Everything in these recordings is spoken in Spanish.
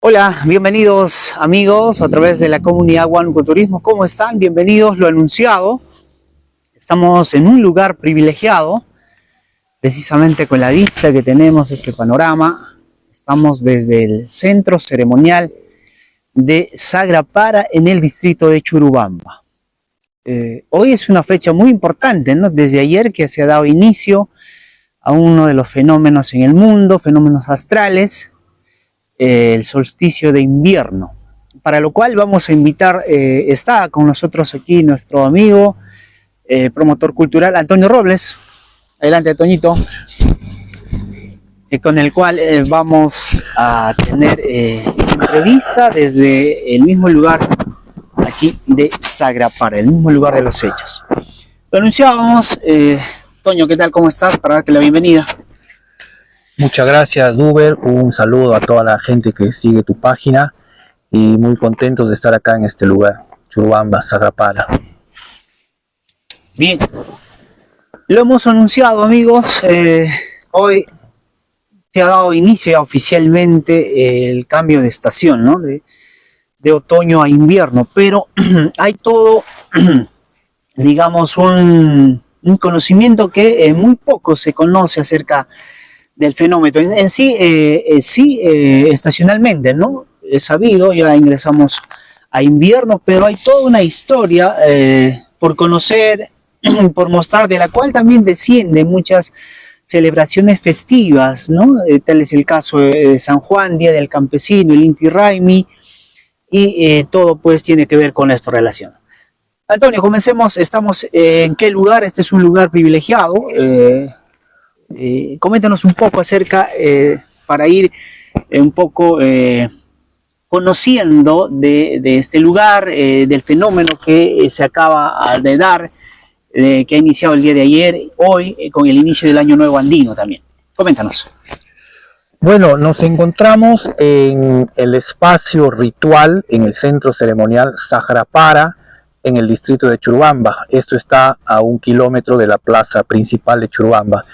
Hola, bienvenidos amigos a través de la comunidad Huánuco Turismo. ¿Cómo están? Bienvenidos, lo anunciado. Estamos en un lugar privilegiado, precisamente con la vista que tenemos, este panorama. Estamos desde el centro ceremonial de Sagrapara en el distrito de Churubamba. Hoy es una fecha muy importante, ¿no? Desde ayer que se ha dado inicio a uno de los fenómenos en el mundo, fenómenos astrales, el solsticio de invierno, para lo cual vamos a invitar, está con nosotros aquí nuestro amigo, promotor cultural Antonio Robles. Adelante, Toñito, con el cual vamos a tener entrevista desde el mismo lugar aquí de Sagrapara, el mismo lugar de los hechos. Lo anunciábamos. Toño, ¿qué tal? ¿Cómo estás? Para darte la bienvenida. Muchas gracias, Duber. Un saludo a toda la gente que sigue tu página y muy contentos de estar acá en este lugar, Churubamba, Sagrapara. Bien, lo hemos anunciado, amigos. Hoy se ha dado inicio oficialmente el cambio de estación, ¿no? De otoño a invierno, pero hay todo, digamos, un conocimiento que muy poco se conoce acerca del fenómeno en sí. Estacionalmente, ¿no? Es sabido, ya ingresamos a invierno, pero hay toda una historia por conocer, por mostrar, de la cual también descienden muchas celebraciones festivas, ¿no? Tal es el caso de San Juan, Día del Campesino, el Inti Raymi, y todo pues tiene que ver con esta relación. Antonio, comencemos. ¿Estamos en qué lugar? Este es un lugar privilegiado. Coméntanos un poco acerca, para ir un poco conociendo de este lugar, del fenómeno que se acaba de dar, que ha iniciado el día de ayer, hoy, con el inicio del Año Nuevo Andino también. Coméntanos. Bueno, nos encontramos en el espacio ritual, en el centro ceremonial Sagrapara, en el distrito de Churubamba. Esto está a 1 kilómetro de la plaza principal de Churubamba.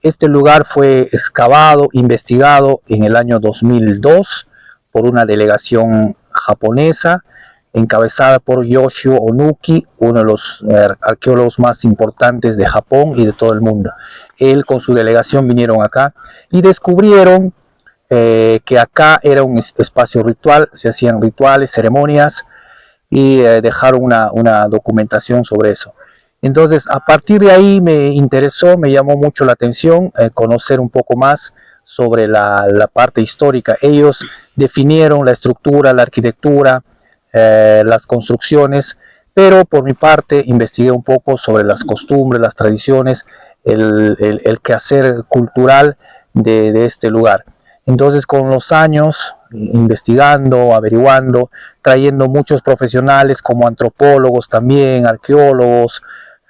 Este lugar fue excavado, investigado en el año 2002 por una delegación japonesa encabezada por Yoshio Onuki, uno de los arqueólogos más importantes de Japón y de todo el mundo. Él con su delegación vinieron acá y descubrieron que acá era un espacio ritual, se hacían rituales, ceremonias, y dejaron una documentación sobre eso. Entonces, a partir de ahí me interesó, me llamó mucho la atención conocer un poco más sobre la parte histórica. Ellos definieron la estructura, la arquitectura, las construcciones, pero por mi parte investigué un poco sobre las costumbres, las tradiciones, el quehacer cultural de este lugar. Entonces, con los años, investigando, averiguando, trayendo muchos profesionales como antropólogos también, arqueólogos,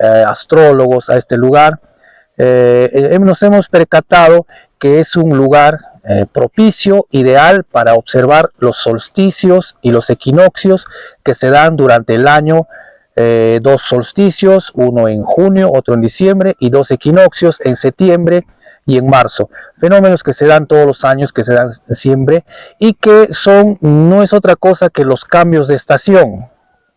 astrólogos a este lugar, nos hemos percatado que es un lugar propicio, ideal para observar los solsticios y los equinoccios que se dan durante el año. Dos solsticios, uno en junio, otro en diciembre, y dos equinoccios en septiembre y en marzo. Fenómenos que se dan todos los años, que se dan siempre, y que no es otra cosa que los cambios de estación.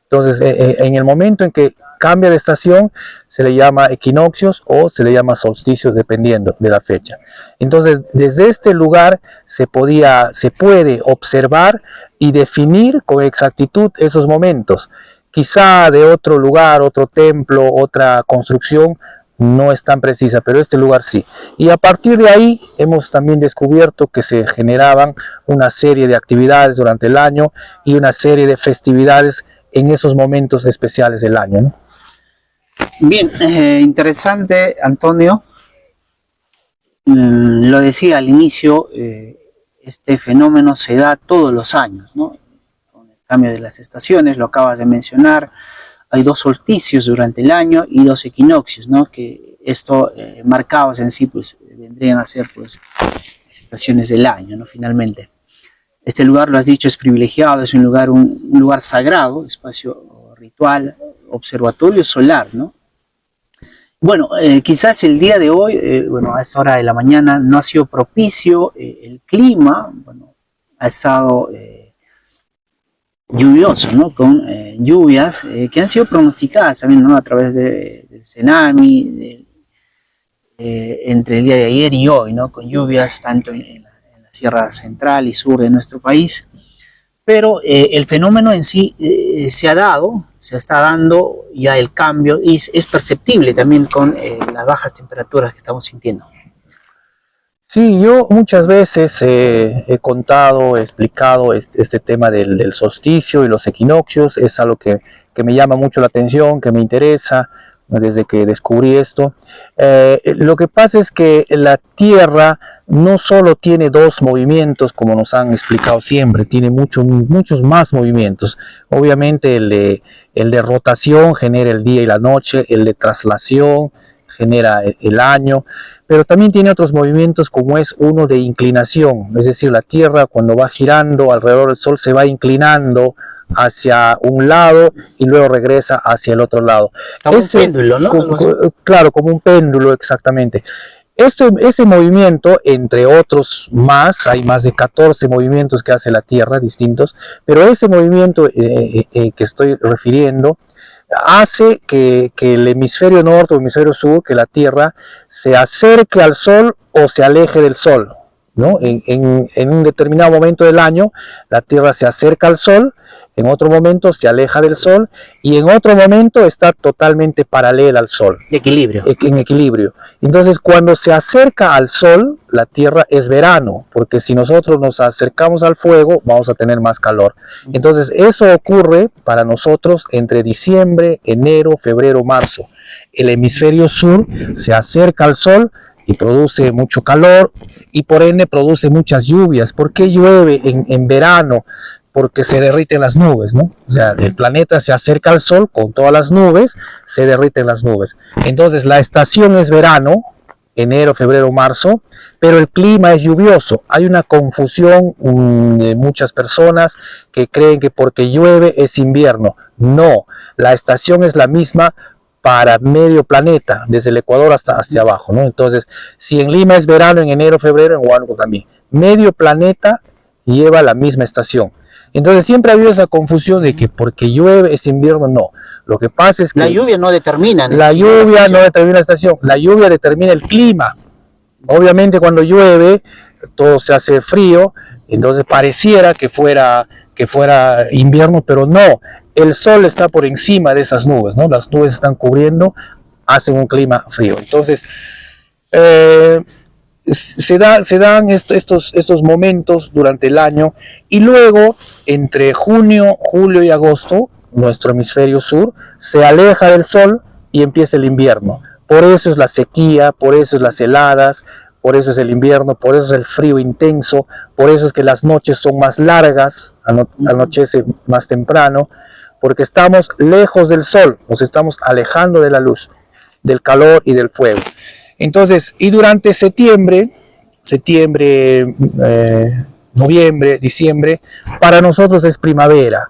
Entonces, en el momento en que cambia de estación, se le llama equinoccios o se le llama solsticios, dependiendo de la fecha. Entonces, desde este lugar se puede observar y definir con exactitud esos momentos. Quizá de otro lugar, otro templo, otra construcción, no es tan precisa, pero este lugar sí. Y a partir de ahí hemos también descubierto que se generaban una serie de actividades durante el año y una serie de festividades en esos momentos especiales del año, ¿no? Bien, interesante, Antonio. Lo decía al inicio, este fenómeno se da todos los años, ¿no? Con el cambio de las estaciones, lo acabas de mencionar. Hay dos solsticios durante el año y dos equinoccios, ¿no? Que esto, marcados en sí, pues vendrían a ser pues las estaciones del año, ¿no? Finalmente, este lugar, lo has dicho, es privilegiado, es un lugar sagrado, espacio ritual, observatorio solar, ¿no? Bueno, quizás el día de hoy, bueno, a esta hora de la mañana no ha sido propicio el clima. Bueno, ha estado lluvioso, ¿no? Con lluvias que han sido pronosticadas también, ¿no? A través del tsunami, entre el día de ayer y hoy, ¿no? Con lluvias tanto en la Sierra Central y Sur de nuestro país. Pero el fenómeno en sí se está dando ya el cambio y es perceptible también con las bajas temperaturas que estamos sintiendo. Sí, yo muchas veces he contado, he explicado este tema del solsticio y los equinoccios. Es algo que me llama mucho la atención, que me interesa desde que descubrí esto. Lo que pasa es que la Tierra no solo tiene dos movimientos, como nos han explicado siempre, tiene muchos más movimientos. Obviamente el de rotación genera el día y la noche, el de traslación genera el año, pero también tiene otros movimientos como es uno de inclinación, es decir, la Tierra cuando va girando alrededor del Sol se va inclinando hacia un lado y luego regresa hacia el otro lado. Como un péndulo, ¿no? Claro, como un péndulo, exactamente. Ese movimiento, entre otros más, hay más de 14 movimientos que hace la Tierra distintos, pero ese movimiento que estoy refiriendo hace que el hemisferio norte o hemisferio sur, que la Tierra, se acerque al Sol o se aleje del Sol, ¿no? En un determinado momento del año, la Tierra se acerca al Sol, en otro momento se aleja del Sol y en otro momento está totalmente paralela al Sol. Equilibrio. En equilibrio. Entonces, cuando se acerca al Sol, la Tierra es verano, porque si nosotros nos acercamos al fuego, vamos a tener más calor. Entonces, eso ocurre para nosotros entre diciembre, enero, febrero, marzo. El hemisferio sur se acerca al Sol y produce mucho calor y por ende produce muchas lluvias. ¿Por qué llueve en verano? Porque se derriten las nubes, ¿no? O sea, el planeta se acerca al Sol con todas las nubes, se derriten las nubes. Entonces, la estación es verano, enero, febrero, marzo, pero el clima es lluvioso. Hay una confusión de muchas personas que creen que porque llueve es invierno. No, la estación es la misma para medio planeta, desde el Ecuador hasta hacia abajo, ¿no? Entonces, si en Lima es verano, en enero, febrero, en Huánuco también. Medio planeta lleva la misma estación. Entonces siempre ha habido esa confusión de que porque llueve es invierno, no. Lo que pasa es que la lluvia no determina. La lluvia no determina la estación, la lluvia determina el clima. Obviamente cuando llueve todo se hace frío, entonces pareciera que fuera invierno, pero no. El sol está por encima de esas nubes, ¿no? Las nubes están cubriendo, hacen un clima frío. Entonces se dan estos momentos durante el año y luego entre junio, julio y agosto nuestro hemisferio sur se aleja del sol y empieza el invierno. Por eso es la sequía, por eso es las heladas, por eso es el invierno, por eso es el frío intenso, por eso es que las noches son más largas, anochece más temprano, porque estamos lejos del sol, nos estamos alejando de la luz, del calor y del fuego. Entonces, y durante septiembre, noviembre, diciembre, para nosotros es primavera,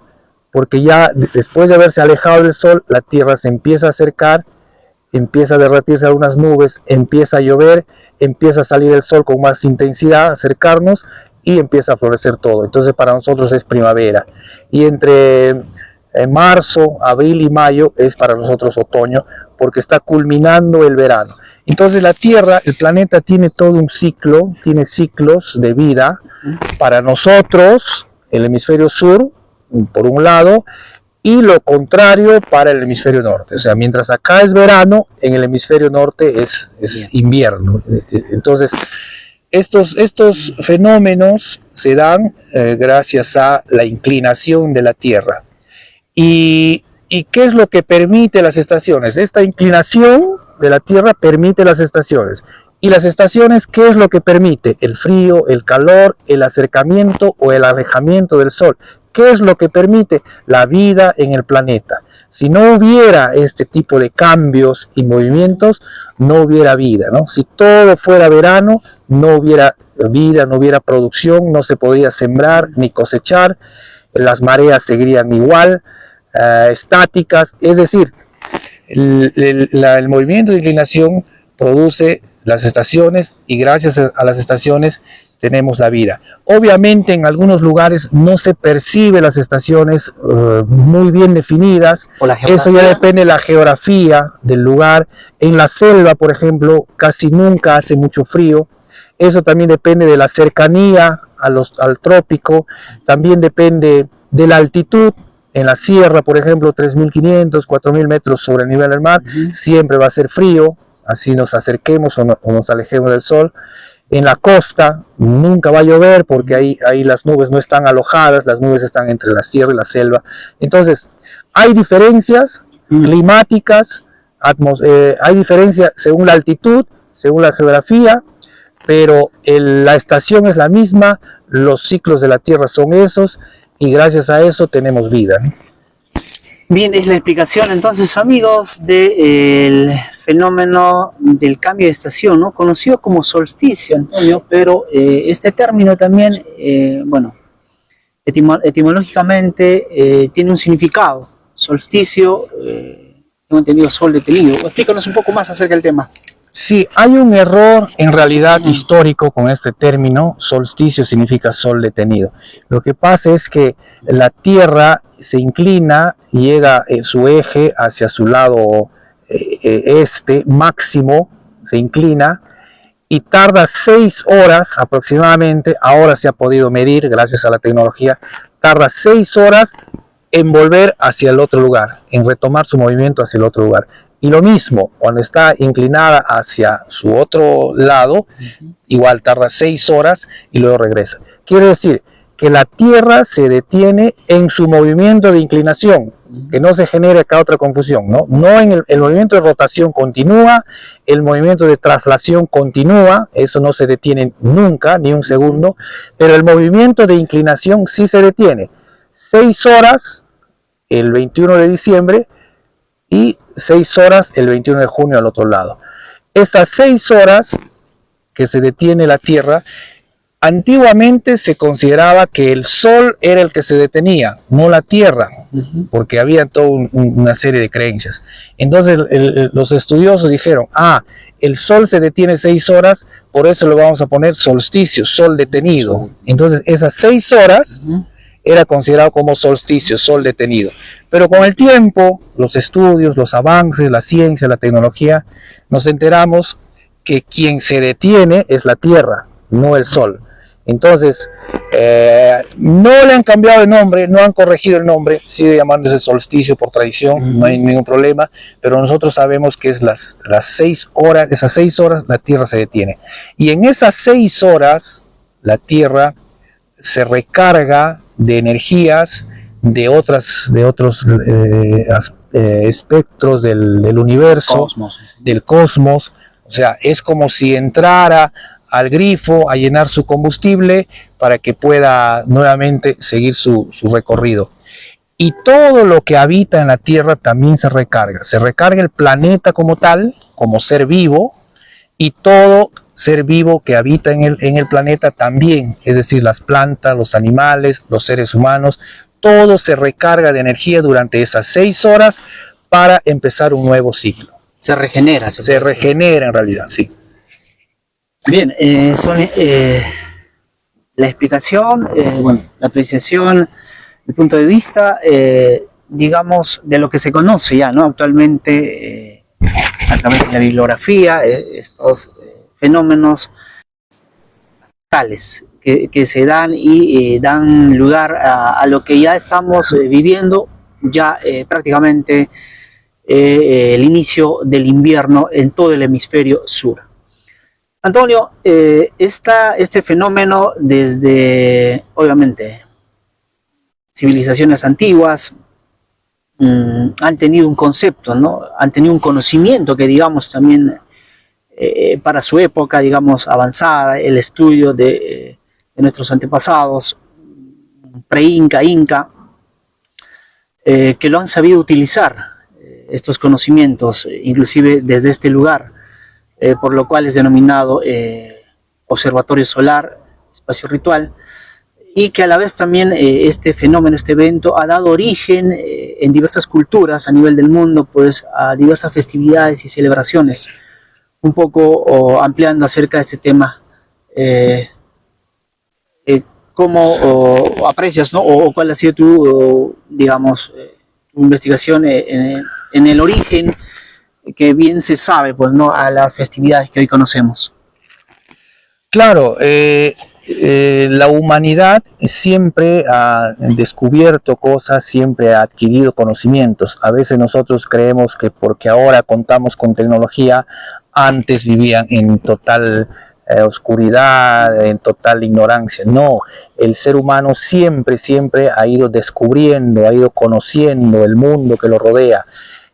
porque ya después de haberse alejado del sol, la Tierra se empieza a acercar, empieza a derretirse algunas nubes, empieza a llover, empieza a salir el sol con más intensidad, acercarnos y empieza a florecer todo. Entonces para nosotros es primavera. Y entre marzo, abril y mayo es para nosotros otoño, porque está culminando el verano. Entonces la Tierra, el planeta tiene todo un ciclo, tiene ciclos de vida. Para nosotros, el hemisferio sur, por un lado, y lo contrario para el hemisferio norte. O sea, mientras acá es verano, en el hemisferio norte es invierno. Entonces, estos fenómenos se dan gracias a la inclinación de la Tierra. ¿Y qué es lo que permite las estaciones? Esta inclinación de la Tierra permite las estaciones. ¿Y las estaciones qué es lo que permite? El frío, el calor, el acercamiento o el alejamiento del Sol. ¿Qué es lo que permite? La vida en el planeta. Si no hubiera este tipo de cambios y movimientos, no hubiera vida, ¿no? Si todo fuera verano, no hubiera vida, no hubiera producción, no se podría sembrar ni cosechar, las mareas seguirían igual, estáticas, es decir, el movimiento de inclinación produce las estaciones y gracias a las estaciones tenemos la vida. Obviamente en algunos lugares no se percibe las estaciones muy bien definidas. Eso ya depende de la geografía del lugar. En la selva, por ejemplo, casi nunca hace mucho frío. Eso también depende de la cercanía al trópico. También depende de la altitud. En la sierra, por ejemplo, 3.500, 4.000 metros sobre el nivel del mar, siempre va a ser frío, así nos acerquemos o nos alejemos del sol. En la costa nunca va a llover porque ahí las nubes no están alojadas, las nubes están entre la sierra y la selva. Entonces, hay diferencias climáticas, hay diferencias según la altitud, según la geografía, pero la estación es la misma, los ciclos de la Tierra son esos, y gracias a eso tenemos vida, ¿no? Bien, es la explicación entonces, amigos, del fenómeno del cambio de estación, ¿no? Conocido como solsticio, Antonio, pero este término también, bueno, etimológicamente tiene un significado. Solsticio, tengo entendido, sol detenido. Explícanos un poco más acerca del tema. Sí, hay un error en realidad histórico con este término. Solsticio significa sol detenido. Lo que pasa es que la Tierra se inclina y llega en su eje hacia su lado este máximo, se inclina y tarda 6 horas aproximadamente. Ahora se ha podido medir gracias a la tecnología. Tarda 6 horas en volver hacia el otro lugar, en retomar su movimiento hacia el otro lugar. Y lo mismo, cuando está inclinada hacia su otro lado, igual tarda 6 horas y luego regresa. Quiere decir que la Tierra se detiene en su movimiento de inclinación, que no se genere acá otra confusión, ¿no? No en el movimiento de rotación continúa, el movimiento de traslación continúa, eso no se detiene nunca, ni un segundo, pero el movimiento de inclinación sí se detiene. 6 horas el 21 de diciembre y 6 horas el 21 de junio al otro lado. Esas 6 horas que se detiene la Tierra, antiguamente se consideraba que el Sol era el que se detenía, no la Tierra, porque había toda una serie de creencias. Entonces los estudiosos dijeron, el Sol se detiene 6 horas, por eso le vamos a poner solsticio, sol detenido. Entonces esas 6 horas era considerado como solsticio, sol detenido. Pero con el tiempo, los estudios, los avances, la ciencia, la tecnología, nos enteramos que quien se detiene es la Tierra, no el Sol. Entonces, no le han cambiado el nombre, no han corregido el nombre, sigue llamándose solsticio por tradición, no hay ningún problema, pero nosotros sabemos que es las 6 horas, esas 6 horas la Tierra se detiene. Y en esas 6 horas, la Tierra se recarga de energías de otros espectros del universo, del cosmos. O sea, es como si entrara al grifo a llenar su combustible para que pueda nuevamente seguir su recorrido. Y todo lo que habita en la Tierra también se recarga el planeta como tal, como ser vivo, y todo ser vivo que habita en el planeta también, es decir, las plantas, los animales, los seres humanos, todo se recarga de energía durante esas 6 horas para empezar un nuevo ciclo. Se regenera. Se regenera en realidad, sí. Bien, la explicación, la apreciación, el punto de vista, digamos, de lo que se conoce ya, ¿no? Actualmente, a través de la bibliografía, estos fenómenos tales que se dan y dan lugar a lo que ya estamos viviendo, ya prácticamente el inicio del invierno en todo el hemisferio sur. Antonio, este fenómeno desde, obviamente, civilizaciones antiguas han tenido un concepto, ¿no? Han tenido un conocimiento que, digamos, también para su época, digamos, avanzada, el estudio de nuestros antepasados, pre-inca, inca, que lo han sabido utilizar, estos conocimientos, inclusive desde este lugar, por lo cual es denominado Observatorio Solar, Espacio Ritual, y que a la vez también este fenómeno, este evento, ha dado origen en diversas culturas a nivel del mundo, pues a diversas festividades y celebraciones. Un poco ampliando acerca de este tema, ¿cómo aprecias, ¿no? O cuál ha sido tu, digamos, tu investigación en el origen, que bien se sabe, pues, ¿no? A las festividades que hoy conocemos. Claro, la humanidad siempre ha descubierto cosas, siempre ha adquirido conocimientos. A veces nosotros creemos que porque ahora contamos con tecnología, antes vivían en total oscuridad, en total ignorancia. No, el ser humano siempre, siempre ha ido descubriendo, ha ido conociendo el mundo que lo rodea.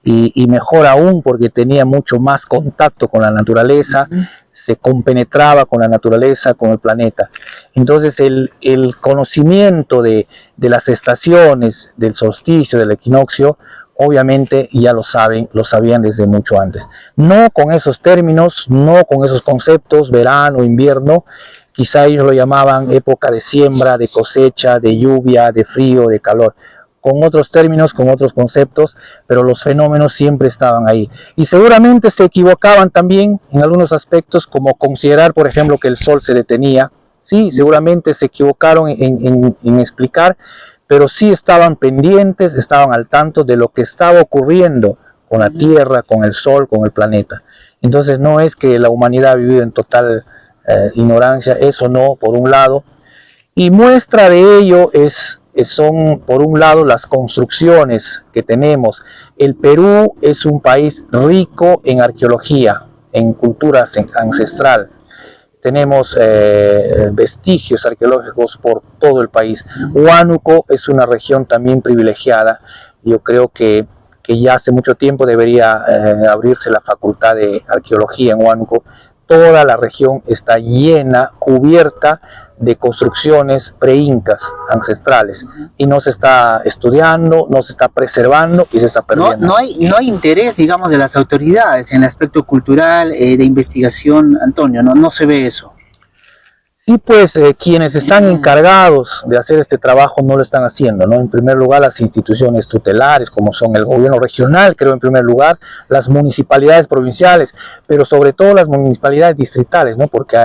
Y mejor aún porque tenía mucho más contacto con la naturaleza, se compenetraba con la naturaleza, con el planeta. Entonces el conocimiento de las estaciones, del solsticio, del equinoccio, obviamente ya lo sabían desde mucho antes. No con esos términos, no con esos conceptos, verano, invierno, quizá ellos lo llamaban época de siembra, de cosecha, de lluvia, de frío, de calor, con otros términos, con otros conceptos, pero los fenómenos siempre estaban ahí. Y seguramente se equivocaban también en algunos aspectos, como considerar, por ejemplo, que el sol se detenía. Sí, seguramente se equivocaron en explicar, pero sí estaban pendientes, estaban al tanto de lo que estaba ocurriendo con la Tierra, con el Sol, con el planeta. Entonces no es que la humanidad ha vivido en total ignorancia, eso no, por un lado. Y muestra de ello son, por un lado, las construcciones que tenemos. El Perú es un país rico en arqueología, en cultura ancestral. Tenemos vestigios arqueológicos por todo el país. Huánuco es una región también privilegiada. Yo creo que ya hace mucho tiempo debería abrirse la facultad de arqueología en Huánuco. Toda la región está llena, cubierta de construcciones pre-incas ancestrales, y no se está estudiando, no se está preservando y se está perdiendo. No hay interés, digamos, de las autoridades en el aspecto cultural, de investigación, Antonio, no se ve eso. Sí, pues quienes están encargados de hacer este trabajo no lo están haciendo, ¿no? En primer lugar, las instituciones tutelares, como son el gobierno regional, creo en primer lugar, las municipalidades provinciales, pero sobre todo las municipalidades distritales, ¿no? Porque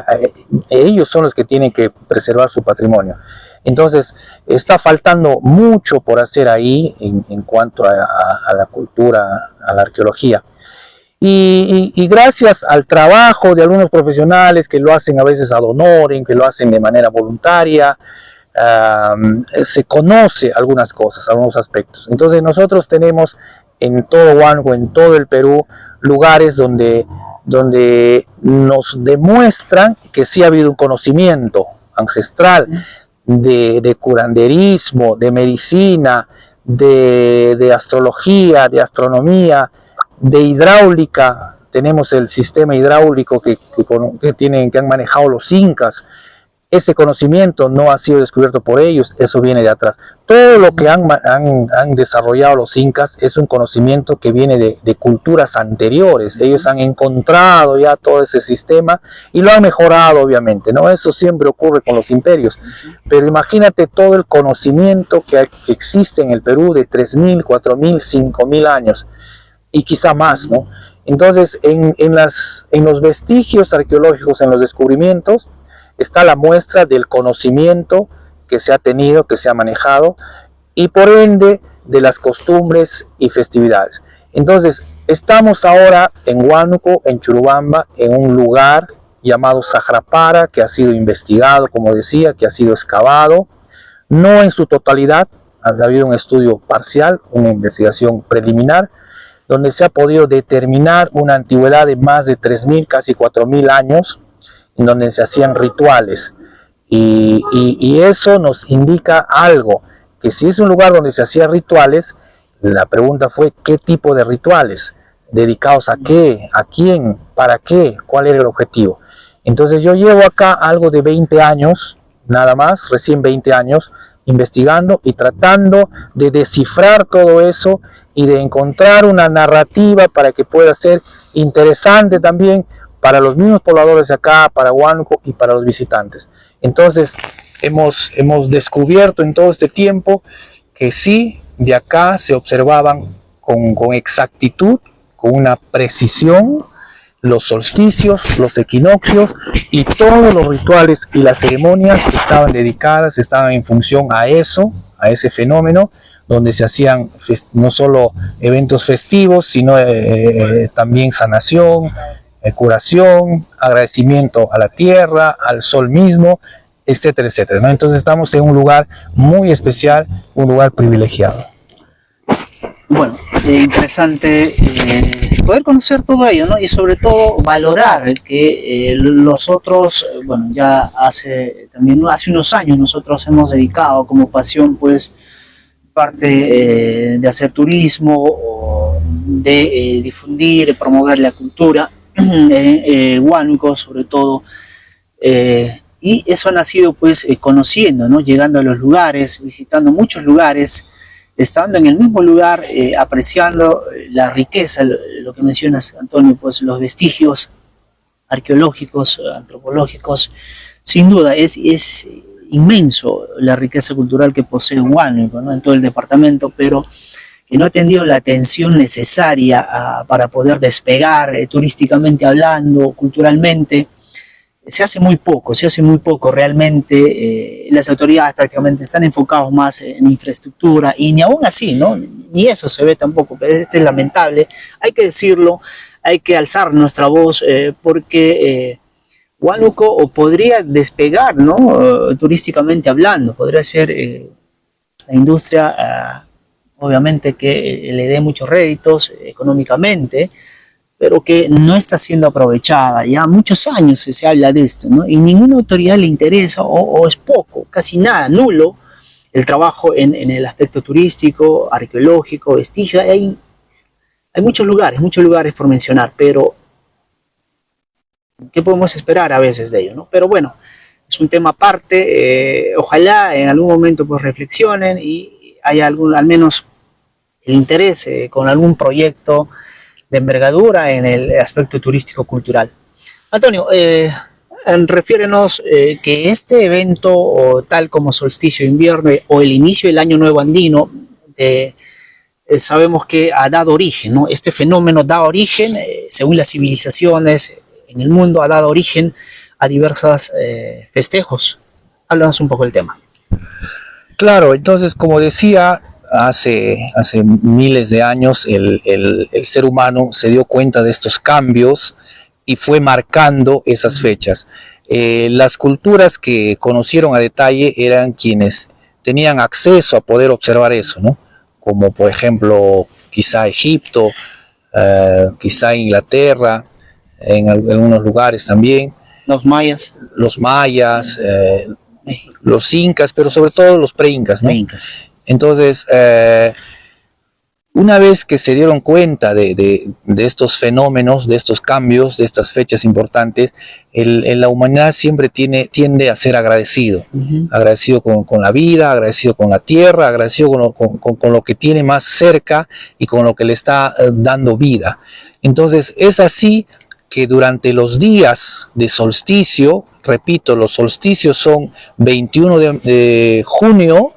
ellos son los que tienen que preservar su patrimonio. Entonces, está faltando mucho por hacer ahí en cuanto a la cultura, a la arqueología. Y gracias al trabajo de algunos profesionales que lo hacen a veces ad honorem, que lo hacen de manera voluntaria, se conoce algunas cosas, algunos aspectos. Entonces nosotros tenemos en todo Huánuco, en todo el Perú, lugares donde nos demuestran que sí ha habido un conocimiento ancestral de curanderismo, de medicina, de astrología, de astronomía, de hidráulica. Tenemos el sistema hidráulico que han manejado los incas. Este conocimiento no ha sido descubierto por ellos, eso viene de atrás. Todo lo que han desarrollado los incas es un conocimiento que viene de culturas anteriores. Ellos han encontrado ya todo ese sistema y lo han mejorado, obviamente, ¿no? Eso siempre ocurre con los imperios. Pero imagínate todo el conocimiento que existe en el Perú de 3.000, 4.000, 5.000 años. Y quizá más, ¿no? Entonces, en los vestigios arqueológicos, en los descubrimientos, está la muestra del conocimiento que se ha tenido, que se ha manejado, y por ende de las costumbres y festividades. Entonces, estamos ahora en Huánuco, en Churubamba, en un lugar llamado Sajrapara, que ha sido investigado, como decía, que ha sido excavado, no en su totalidad, ha habido un estudio parcial, una investigación preliminar, donde se ha podido determinar una antigüedad de más de 3.000, casi 4.000 años, en donde se hacían rituales. Y eso nos indica algo, que si es un lugar donde se hacían rituales, la pregunta fue ¿qué tipo de rituales? ¿Dedicados a qué? ¿A quién? ¿Para qué? ¿Cuál era el objetivo? Entonces yo llevo acá algo de 20 años, nada más, recién 20 años, investigando y tratando de descifrar todo eso y de encontrar una narrativa para que pueda ser interesante también para los mismos pobladores de acá, para Huánuco y para los visitantes. Entonces hemos descubierto en todo este tiempo que sí, de acá se observaban con exactitud, con una precisión, los solsticios, los equinoccios y todos los rituales y las ceremonias estaban en función a eso, a ese fenómeno, donde se hacían no solo eventos festivos, sino también sanación, curación, agradecimiento a la tierra, al sol mismo, etcétera, etcétera, ¿no? Entonces estamos en un lugar muy especial, un lugar privilegiado. Bueno, interesante poder conocer todo ello, ¿no? Y sobre todo valorar que los otros, bueno, ya hace unos años nosotros hemos dedicado como pasión, pues, parte de hacer turismo o de difundir, promover la cultura huánuco sobre todo, y eso ha nacido pues conociendo, ¿no? Llegando a los lugares, visitando muchos lugares, estando en el mismo lugar, apreciando la riqueza, lo que mencionas, Antonio, pues los vestigios arqueológicos, antropológicos. Sin duda es inmenso la riqueza cultural que posee Huánuco, ¿no? En todo el departamento, pero que no ha tenido la atención necesaria para poder despegar turísticamente hablando, culturalmente. Se hace muy poco realmente. Las autoridades prácticamente están enfocados más en infraestructura y ni aún así, ¿no? Ni eso se ve tampoco, pero esto es lamentable. Hay que decirlo, hay que alzar nuestra voz porque Huánuco podría despegar, ¿no? Turísticamente hablando, podría ser la industria, obviamente que le dé muchos réditos económicamente, pero que no está siendo aprovechada. Ya muchos años se habla de esto, ¿no? Y ninguna autoridad le interesa o es poco, casi nada, nulo, el trabajo en el aspecto turístico, arqueológico, vestigio. Hay muchos lugares por mencionar, pero ¿qué podemos esperar a veces de ello, ¿no? Pero bueno, es un tema aparte. Ojalá en algún momento pues reflexionen y haya al menos el interés con algún proyecto de envergadura en el aspecto turístico-cultural. Antonio, refiérenos que este evento, o tal como solsticio de invierno o el inicio del año nuevo andino, sabemos que ha dado origen, ¿no? Este fenómeno da origen, según las civilizaciones en el mundo, ha dado origen a diversos festejos. Háblanos un poco del tema. Claro, entonces, como decía, hace miles de años el ser humano se dio cuenta de estos cambios y fue marcando esas fechas. Las culturas que conocieron a detalle eran quienes tenían acceso a poder observar eso, ¿no? Como por ejemplo quizá Egipto, quizá Inglaterra, en algunos lugares también. Los mayas, los incas, pero sobre todo los pre-incas, ¿no? Entonces, una vez que se dieron cuenta de estos fenómenos, de estos cambios, de estas fechas importantes, la humanidad siempre tiende a ser agradecido. Agradecido con la vida, agradecido con la tierra, agradecido con lo que tiene más cerca y con lo que le está dando vida. Entonces, es así que durante los días de solsticio, repito, los solsticios son 21 de junio,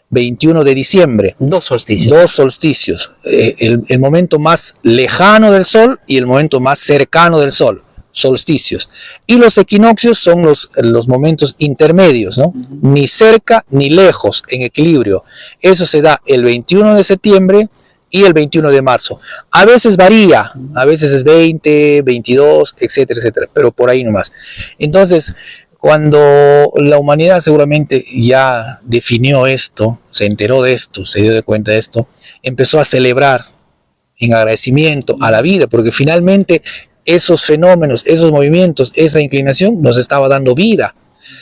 21 de diciembre. Dos solsticios. El momento más lejano del sol y el momento más cercano del sol. Solsticios. Y los equinoccios son los momentos intermedios, ¿no? Ni cerca ni lejos, en equilibrio. Eso se da el 21 de septiembre y el 21 de marzo. A veces varía, a veces es 20, 22, etcétera, etcétera, pero por ahí nomás. Entonces, cuando la humanidad seguramente ya definió esto, se enteró de esto, se dio de cuenta de esto, empezó a celebrar en agradecimiento a la vida, porque finalmente esos fenómenos, esos movimientos, esa inclinación nos estaba dando vida.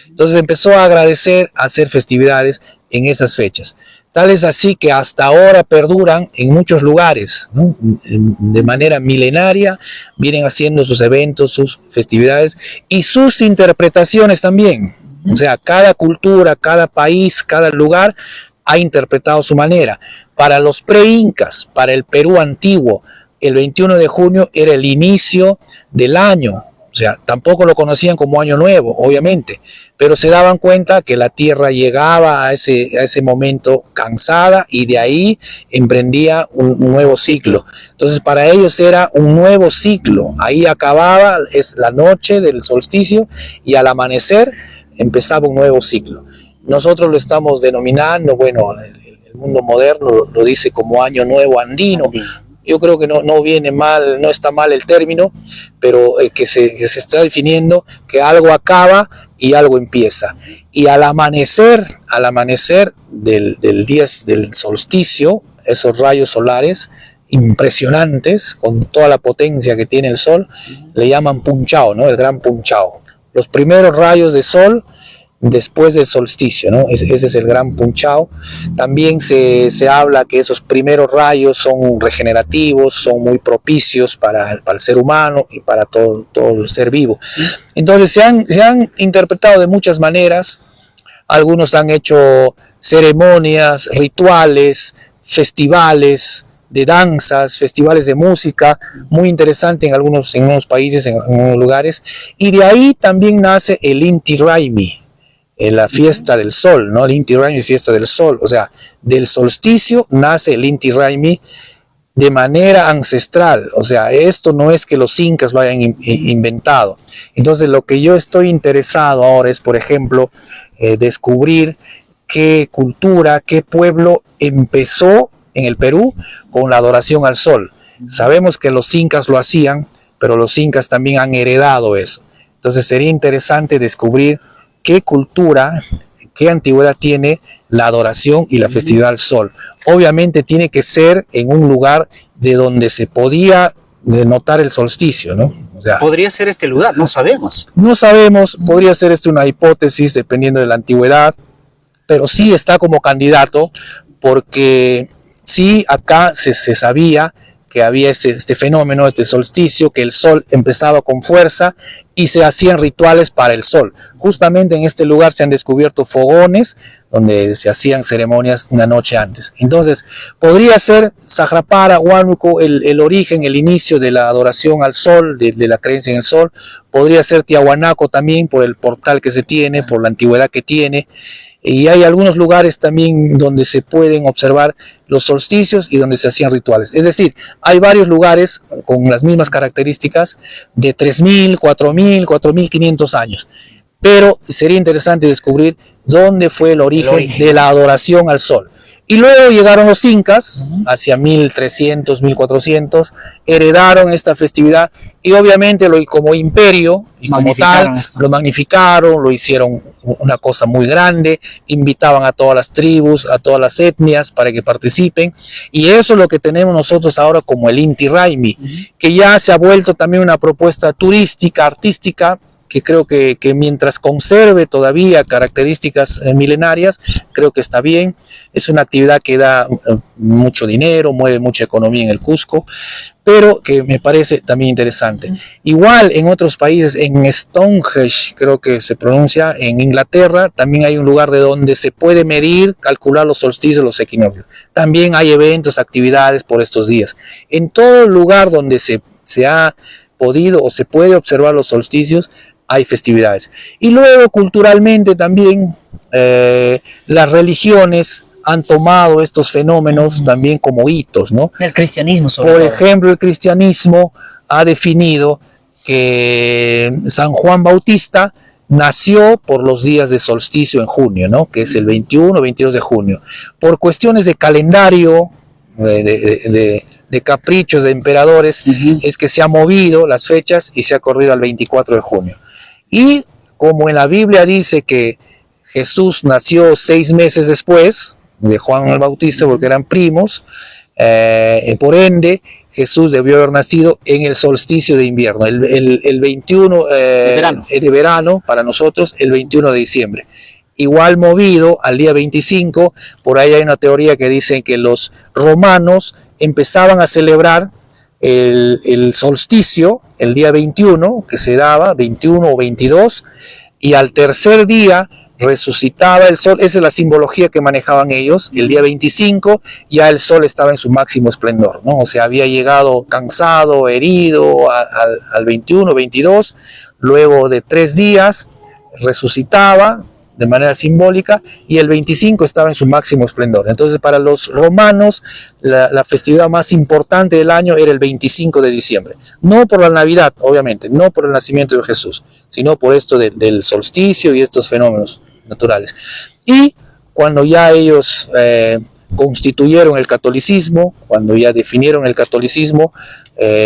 Entonces empezó a agradecer, a hacer festividades en esas fechas. Tal es así que hasta ahora perduran en muchos lugares, ¿no? De manera milenaria, vienen haciendo sus eventos, sus festividades y sus interpretaciones también. O sea, cada cultura, cada país, cada lugar ha interpretado su manera. Para los pre-incas, para el Perú antiguo, el 21 de junio era el inicio del año. O sea, tampoco lo conocían como Año Nuevo, obviamente, pero se daban cuenta que la Tierra llegaba a ese momento cansada y de ahí emprendía un nuevo ciclo. Entonces para ellos era un nuevo ciclo, ahí acababa, es la noche del solsticio y al amanecer empezaba un nuevo ciclo. Nosotros lo estamos denominando, bueno, el mundo moderno lo dice como Año Nuevo Andino. Yo creo que no viene mal, no está mal el término, pero que se está definiendo que algo acaba y algo empieza. Y al amanecer del día del solsticio, esos rayos solares impresionantes, con toda la potencia que tiene el sol, le llaman punchao, ¿no? El gran punchao. Los primeros rayos de sol después del solsticio, ¿no? Ese es el gran punchao. También se habla que esos primeros rayos son regenerativos, son muy propicios para el ser humano y para todo el ser vivo. Entonces se han interpretado de muchas maneras. Algunos han hecho ceremonias, rituales, festivales de danzas, festivales de música, muy interesante en algunos países, en algunos lugares. Y de ahí también nace el Inti Raymi, la fiesta del sol, ¿no? El Inti Raymi, fiesta del sol, o sea, del solsticio nace el Inti Raymi de manera ancestral, o sea, esto no es que los incas lo hayan inventado. Entonces lo que yo estoy interesado ahora es, por ejemplo, descubrir qué cultura, qué pueblo empezó en el Perú con la adoración al sol. Sabemos que los incas lo hacían, pero los incas también han heredado eso. Entonces sería interesante descubrir qué cultura, qué antigüedad tiene la adoración y la festividad al sol. Obviamente tiene que ser en un lugar de donde se podía notar el solsticio, ¿no? O sea, podría ser este lugar, no sabemos. No sabemos, podría ser una hipótesis dependiendo de la antigüedad, pero sí está como candidato porque sí acá se sabía que había este fenómeno, este solsticio, que el sol empezaba con fuerza y se hacían rituales para el sol. Justamente en este lugar se han descubierto fogones donde se hacían ceremonias una noche antes. Entonces, podría ser Sagrapara, Huánuco, el origen, el inicio de la adoración al sol, de la creencia en el sol. Podría ser Tiahuanaco también por el portal que se tiene, por la antigüedad que tiene. Y hay algunos lugares también donde se pueden observar los solsticios y donde se hacían rituales. Es decir, hay varios lugares con las mismas características de 3.000, 4.000, 4.500 años. Pero sería interesante descubrir dónde fue el origen de la adoración al sol. Y luego llegaron los incas, hacia 1300, 1400, heredaron esta festividad y obviamente como imperio y como tal, lo magnificaron, lo hicieron una cosa muy grande, invitaban a todas las tribus, a todas las etnias para que participen. Y eso es lo que tenemos nosotros ahora como el Inti Raymi, que ya se ha vuelto también una propuesta turística, artística, que creo que mientras conserve todavía características milenarias, creo que está bien. Es una actividad que da mucho dinero, mueve mucha economía en el Cusco, pero que me parece también interesante. Igual en otros países, en Stonehenge, creo que se pronuncia, en Inglaterra, también hay un lugar de donde se puede medir, calcular los solsticios, los equinoccios. También hay eventos, actividades por estos días. En todo lugar donde se ha podido o se puede observar los solsticios, hay festividades. Y luego culturalmente también las religiones han tomado estos fenómenos también como hitos, ¿no? El cristianismo sobre todo. Por ejemplo, el cristianismo ha definido que San Juan Bautista nació por los días de solsticio en junio, ¿no? Que es el 21 o 22 de junio. Por cuestiones de calendario, de caprichos de emperadores, es que se ha movido las fechas y se ha corrido al 24 de junio. Y como en la Biblia dice que Jesús nació 6 meses después de Juan el Bautista, porque eran primos, por ende Jesús debió haber nacido en el solsticio de invierno, el 21 de verano para nosotros, el 21 de diciembre. Igual movido al día 25, por ahí hay una teoría que dice que los romanos empezaban a celebrar el solsticio el día 21, que se daba 21 o 22, y al tercer día resucitaba el sol. Esa es la simbología que manejaban ellos. El día 25 ya el sol estaba en su máximo esplendor, ¿no? O sea, había llegado cansado, herido al 21, 22, luego de 3 días resucitaba de manera simbólica, y el 25 estaba en su máximo esplendor. Entonces, para los romanos, la festividad más importante del año era el 25 de diciembre. No por la Navidad, obviamente, no por el nacimiento de Jesús, sino por esto del solsticio y estos fenómenos naturales. Y cuando ya ellos constituyeron el catolicismo, cuando ya definieron el catolicismo,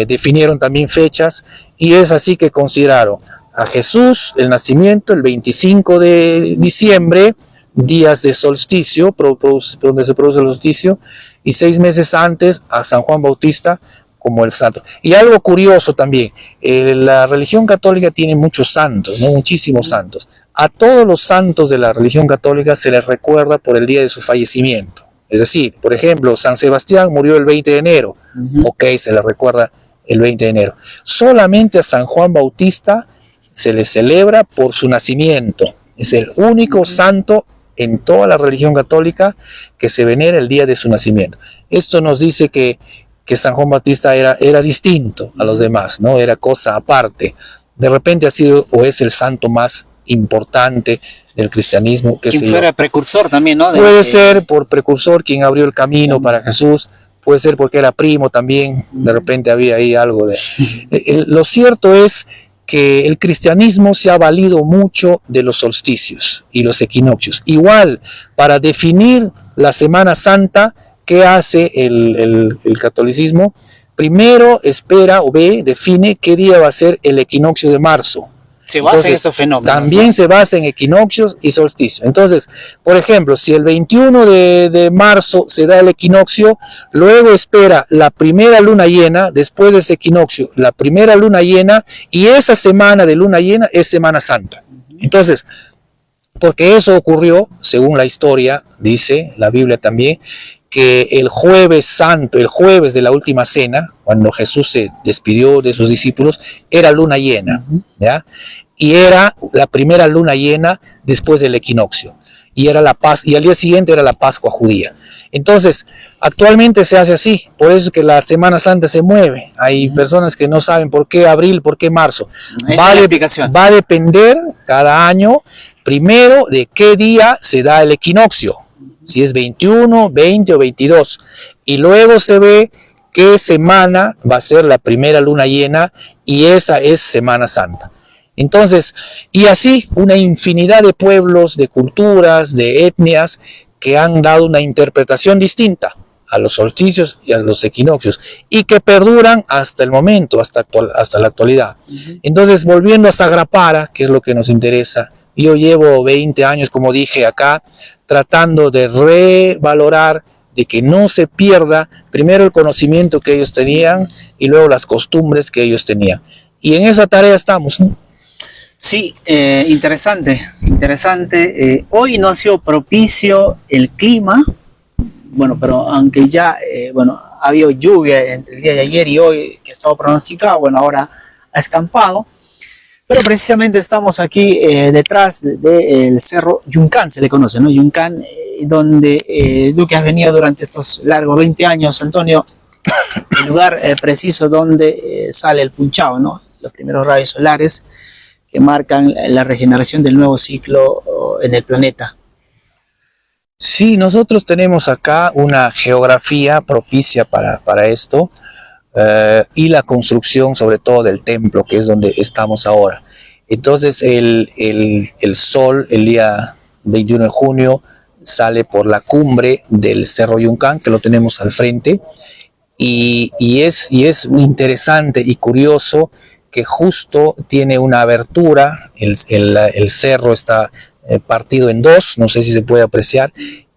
definieron también fechas, y es así que consideraron a Jesús, el nacimiento, el 25 de diciembre, días de solsticio, donde se produce el solsticio, y 6 meses antes a San Juan Bautista como el santo. Y algo curioso también, la religión católica tiene muchos santos, ¿no? Muchísimos santos. A todos los santos de la religión católica se les recuerda por el día de su fallecimiento. Es decir, por ejemplo, San Sebastián murió el 20 de enero, ok, se le recuerda el 20 de enero. Solamente a San Juan Bautista se le celebra por su nacimiento. Es el único santo en toda la religión católica que se venera el día de su nacimiento. Esto nos dice que San Juan Bautista era distinto a los demás, ¿no? Era cosa aparte. De repente ha sido o es el santo más importante del cristianismo. Quien fuera precursor también, ¿no? Puede ser por precursor, quien abrió el camino para Jesús. Puede ser porque era primo también. De repente había ahí algo de... Lo cierto es que el cristianismo se ha valido mucho de los solsticios y los equinoccios. Igual, para definir la Semana Santa, ¿qué hace el catolicismo? Primero espera o define qué día va a ser el equinoccio de marzo. Se basa en esos fenómenos. También, ¿no? Se basa en equinoccios y solsticios. Entonces, por ejemplo, si el 21 de marzo se da el equinoccio, luego espera la primera luna llena, después de ese equinoccio, la primera luna llena, y esa semana de luna llena es Semana Santa. Entonces, porque eso ocurrió, según la historia, dice la Biblia también, que el jueves santo, el jueves de la última cena, cuando Jesús se despidió de sus discípulos, era luna llena, ¿ya? Y era la primera luna llena después del equinoccio, y era la y al día siguiente era la Pascua judía. Entonces, actualmente se hace así, por eso es que la Semana Santa se mueve. Hay personas que no saben por qué abril, por qué marzo. Va a depender cada año, primero, de qué día se da el equinoccio. Si es 21, 20 o 22. Y luego se ve qué semana va a ser la primera luna llena, y esa es Semana Santa. Entonces, y así una infinidad de pueblos, de culturas, de etnias que han dado una interpretación distinta a los solsticios y a los equinoccios, y que perduran hasta el momento, hasta la actualidad. Entonces, volviendo a Sagrapara, que es lo que nos interesa, yo llevo 20 años, como dije acá, tratando de revalorar, de que no se pierda primero el conocimiento que ellos tenían y luego las costumbres que ellos tenían. Y en esa tarea estamos, ¿no? Sí, interesante. Hoy no ha sido propicio el clima, bueno, pero aunque ya, ha habido lluvia entre el día de ayer y hoy, que estaba pronosticado, bueno, ahora ha escampado. Pero precisamente estamos aquí detrás del cerro Yuncán, se le conoce, ¿no? Yuncán, donde tú que has venido durante estos largos 20 años, Antonio, el lugar preciso donde sale el punchao, ¿no? Los primeros rayos solares que marcan la regeneración del nuevo ciclo en el planeta. Sí, nosotros tenemos acá una geografía propicia para esto. Y la construcción sobre todo del templo, que es donde estamos ahora. Entonces el sol el día 21 de junio sale por la cumbre del Cerro Yuncán, que lo tenemos al frente, y es interesante y curioso que justo tiene una abertura, el cerro está partido en dos, no sé si se puede apreciar,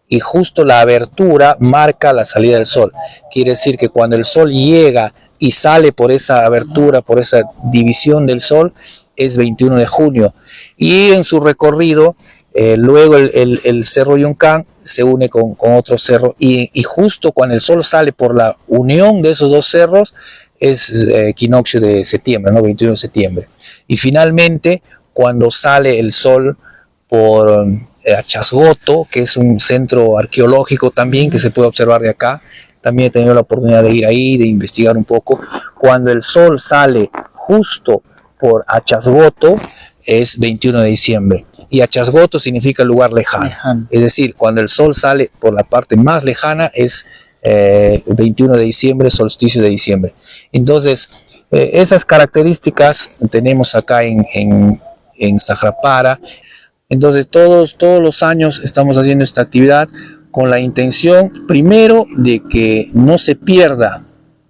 y justo la abertura marca la salida del sol. Quiere decir que cuando el sol llega y sale por esa abertura, por esa división del sol, es 21 de junio. Y en su recorrido, luego el Cerro Yuncán se une con otro cerro, y justo cuando el sol sale por la unión de esos dos cerros, es equinoccio de septiembre, ¿no? 21 de septiembre. Y finalmente, cuando sale el sol por Achasgoto, que es un centro arqueológico también que se puede observar de acá. También he tenido la oportunidad de ir ahí, de investigar un poco. Cuando el sol sale justo por Achasgoto es 21 de diciembre. Y Achasgoto significa lugar lejano. Es decir, cuando el sol sale por la parte más lejana es 21 de diciembre, solsticio de diciembre. Entonces, esas características tenemos acá en Sagrapara. Entonces, todos los años estamos haciendo esta actividad con la intención, primero, de que no se pierda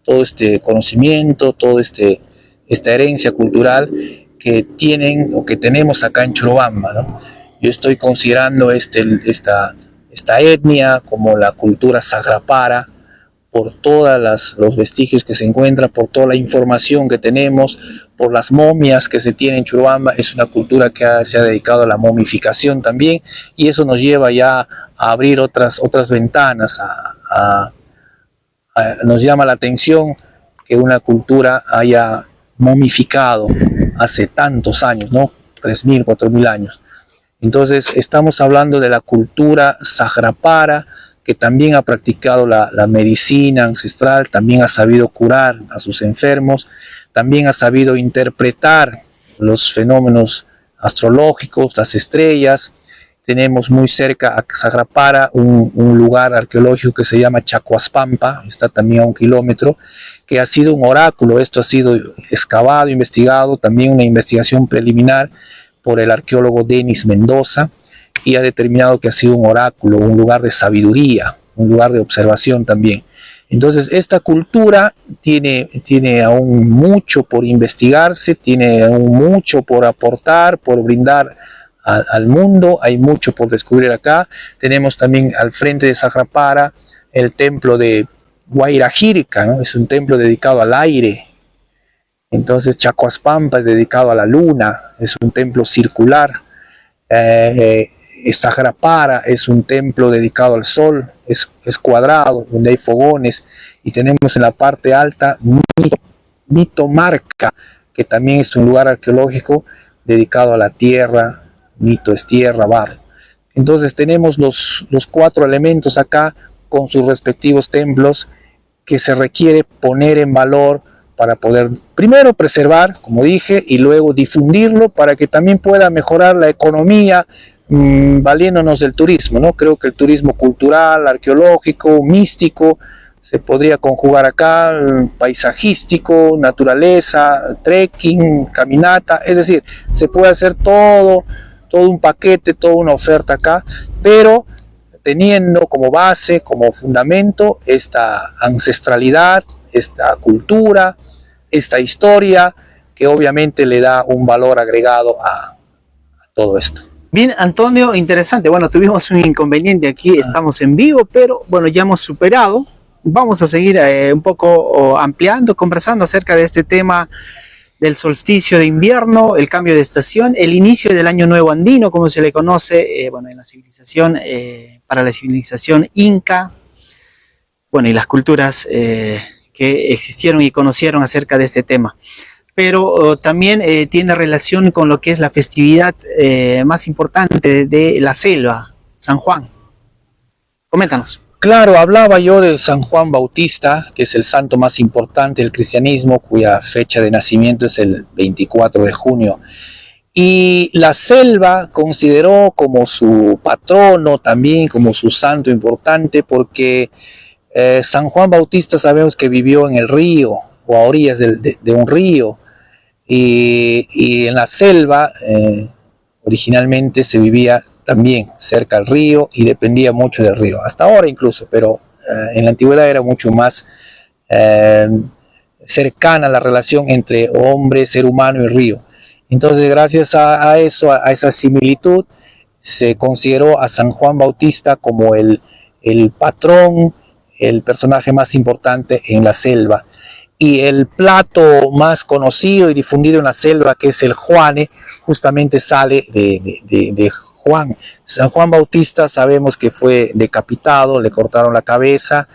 todo este conocimiento, toda esta herencia cultural que tienen o que tenemos acá en Churubamba, ¿no? Yo estoy considerando esta etnia como la cultura Sagrapara, por todos los vestigios que se encuentran, por toda la información que tenemos, por las momias que se tienen en Churubamba. Es una cultura que se ha dedicado a la momificación también, y eso nos lleva ya a abrir otras ventanas, nos llama la atención que una cultura haya momificado hace tantos años, ¿no? 3.000, 4.000 años. Entonces estamos hablando de la cultura Sagrapara, que también ha practicado la medicina ancestral, también ha sabido curar a sus enfermos, también ha sabido interpretar los fenómenos astrológicos, las estrellas. Tenemos muy cerca a Sagrapara un lugar arqueológico que se llama Chacuaspampa, está también a 1 kilómetro, que ha sido un oráculo. Esto ha sido excavado, investigado, también una investigación preliminar por el arqueólogo Denis Mendoza, y ha determinado que ha sido un oráculo, un lugar de sabiduría, un lugar de observación también. Entonces, esta cultura tiene aún mucho por investigarse, tiene aún mucho por aportar, por brindar al mundo. Hay mucho por descubrir acá. Tenemos también al frente de Sagrapara el templo de Guairajirca, ¿no? Es un templo dedicado al aire. Entonces, Chacuaspampa es dedicado a la luna, es un templo circular. Sagrapara es un templo dedicado al sol, es cuadrado, donde hay fogones. Y tenemos en la parte alta Mitomarca, que también es un lugar arqueológico dedicado a la tierra. Mito es tierra, barro. Entonces tenemos los 4 elementos acá con sus respectivos templos que se requiere poner en valor para poder primero preservar, como dije, y luego difundirlo para que también pueda mejorar la economía, valiéndonos del turismo, ¿no? Creo que el turismo cultural, arqueológico, místico, se podría conjugar acá, paisajístico, naturaleza, trekking, caminata, es decir, se puede hacer todo un paquete, toda una oferta acá, pero teniendo como base, como fundamento, esta ancestralidad, esta cultura, esta historia, que obviamente le da un valor agregado a todo esto. Bien, Antonio, interesante. Bueno, tuvimos un inconveniente aquí, estamos en vivo, pero bueno, ya hemos superado. Vamos a seguir un poco ampliando, conversando acerca de este tema del solsticio de invierno, el cambio de estación, el inicio del año nuevo andino, como se le conoce, bueno, en la civilización, para la civilización inca, bueno, y las culturas que existieron y conocieron acerca de este tema. Pero también tiene relación con lo que es la festividad más importante de la selva, San Juan. Coméntanos. Claro, hablaba yo de San Juan Bautista, que es el santo más importante del cristianismo, cuya fecha de nacimiento es el 24 de junio. Y la selva consideró como su patrono también, como su santo importante, porque San Juan Bautista sabemos que vivió en el río, o a orillas de un río, y en la selva originalmente se vivía también cerca al río y dependía mucho del río, hasta ahora incluso, pero en la antigüedad era mucho más cercana la relación entre hombre, ser humano y río. Entonces, gracias a eso, a esa similitud, se consideró a San Juan Bautista como el patrón, el personaje más importante en la selva. Y el plato más conocido y difundido en la selva, que es el juane, justamente sale de Juan. San Juan Bautista sabemos que fue decapitado, le cortaron la cabeza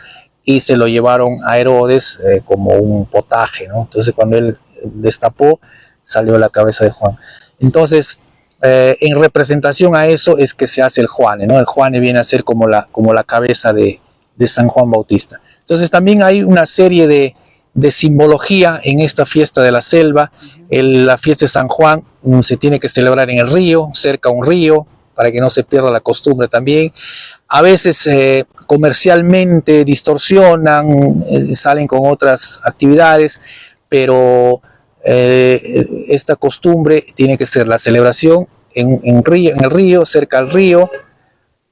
y se lo llevaron a Herodes como un potaje, ¿no? Entonces cuando él destapó, salió la cabeza de Juan. Entonces En representación a eso es que se hace el Juane, ¿no? El Juane viene a ser como la cabeza de San Juan Bautista. Entonces también hay una serie de simbología en esta fiesta de la selva. La fiesta de San Juan se tiene que celebrar en el río, cerca a un río, para que no se pierda la costumbre también. A veces comercialmente distorsionan, salen con otras actividades, pero esta costumbre tiene que ser la celebración en el río, cerca al río,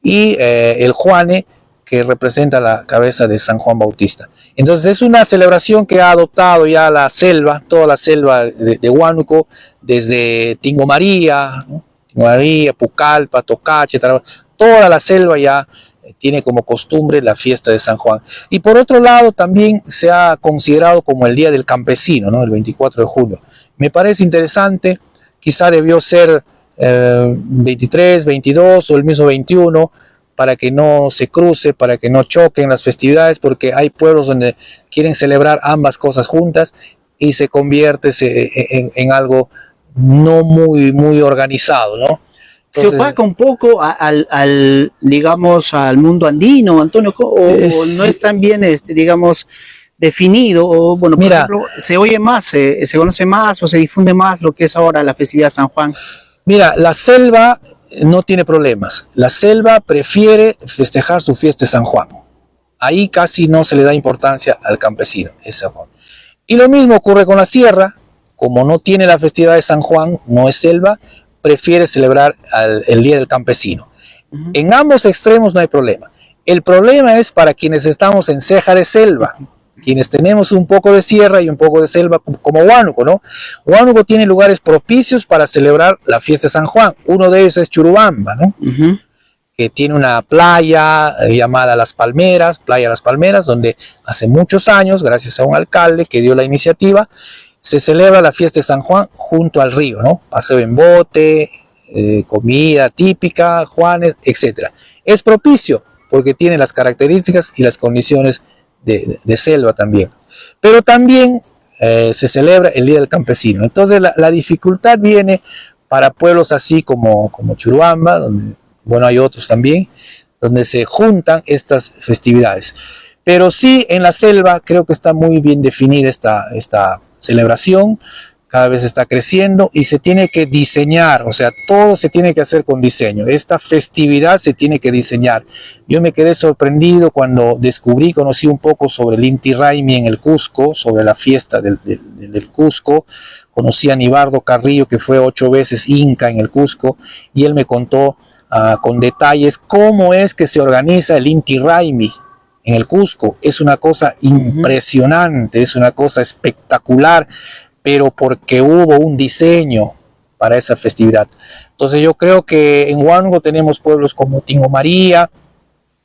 y el Juane, que representa la cabeza de San Juan Bautista. Entonces es una celebración que ha adoptado ya la selva, toda la selva de Huánuco, desde Tingo María, ¿no? Tingo María, Pucallpa, Tocache, toda la selva ya tiene como costumbre la fiesta de San Juan. Y por otro lado también se ha considerado como el Día del Campesino, ¿no? El 24 de julio. Me parece interesante, quizá debió ser 23, 22 o el mismo 21, para que no se cruce, para que no choquen las festividades, porque hay pueblos donde quieren celebrar ambas cosas juntas y se convierte en algo no muy organizado, ¿no? ¿Se opaca un poco digamos, al mundo andino, Antonio, o no es tan bien, digamos, definido? O, bueno, por ejemplo, ¿se oye más, se conoce más o se difunde más lo que es ahora la festividad de San Juan? Mira, la selva no tiene problemas. La selva prefiere festejar su fiesta de San Juan. Ahí casi no se le da importancia al campesino, es San Juan. Y lo mismo ocurre con la sierra. Como no tiene la festividad de San Juan, no es selva, prefiere celebrar el Día del Campesino. En ambos extremos no hay problema. El problema es para quienes estamos en ceja de selva, quienes tenemos un poco de sierra y un poco de selva, como Huánuco, ¿no? Huánuco tiene lugares propicios para celebrar la fiesta de San Juan. Uno de ellos es Churubamba, ¿no? Que tiene una playa llamada Playa Las Palmeras, donde hace muchos años, gracias a un alcalde que dio la iniciativa, se celebra la fiesta de San Juan junto al río, ¿no? Paseo en bote, comida típica, Juanes, etc. Es propicio porque tiene las características y las condiciones de selva también. Pero también se celebra el Día del Campesino. Entonces la dificultad viene para pueblos así como Churubamba, donde, bueno, hay otros también, donde se juntan estas festividades. Pero sí, en la selva creo que está muy bien definida esta celebración, cada vez está creciendo y se tiene que diseñar, o sea, todo se tiene que hacer con diseño. Esta festividad se tiene que diseñar. Yo me quedé sorprendido cuando conocí un poco sobre el Inti Raymi en el Cusco, sobre la fiesta del Cusco. Conocí a Nibardo Carrillo, que fue 8 veces Inca en el Cusco, y él me contó con detalles cómo es que se organiza el Inti Raymi en el Cusco. Es una cosa impresionante, es una cosa espectacular, pero porque hubo un diseño para esa festividad. Entonces yo creo que en Huánuco tenemos pueblos como Tingo María,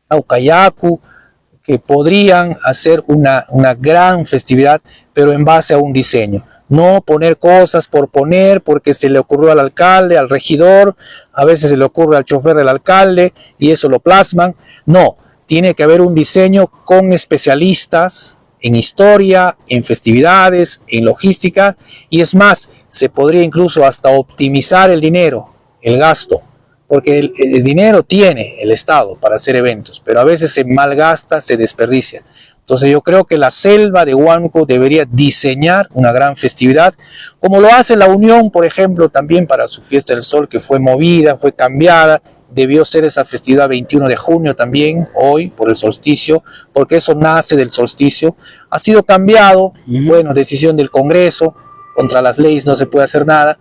Aucayacu, que podrían hacer una gran festividad, pero en base a un diseño. No poner cosas por poner, porque se le ocurrió al alcalde, al regidor, a veces se le ocurre al chofer del alcalde y eso lo plasman. No, tiene que haber un diseño con especialistas en historia, en festividades, en logística, y es más, se podría incluso hasta optimizar el dinero, el gasto, porque el dinero tiene el Estado para hacer eventos, pero a veces se malgasta, se desperdicia. Entonces yo creo que la selva de Huánuco debería diseñar una gran festividad, como lo hace la Unión, por ejemplo, también para su Fiesta del Sol, que fue movida, fue cambiada. Debió ser esa festividad 21 de junio también, hoy, por el solsticio, porque eso nace del solsticio. Ha sido cambiado, bueno, decisión del Congreso, contra las leyes no se puede hacer nada,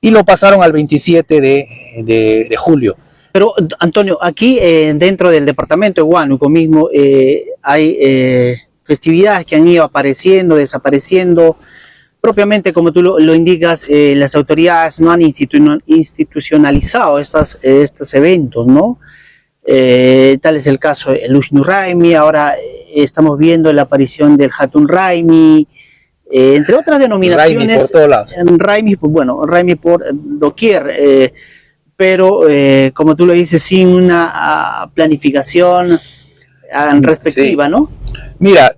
y lo pasaron al 27 de julio. Pero, Antonio, aquí dentro del departamento de Huánuco mismo hay festividades que han ido apareciendo, desapareciendo. Propiamente, como tú lo indicas, las autoridades no han institucionalizado estos eventos, ¿no? Tal es el caso del Ushnu Raymi. Ahora estamos viendo la aparición del Hatun Raymi, entre otras denominaciones. Raymi por todo lado. Raymi, pues, bueno, Raymi por doquier, pero como tú lo dices, sin una planificación respectiva, ¿no? Mira,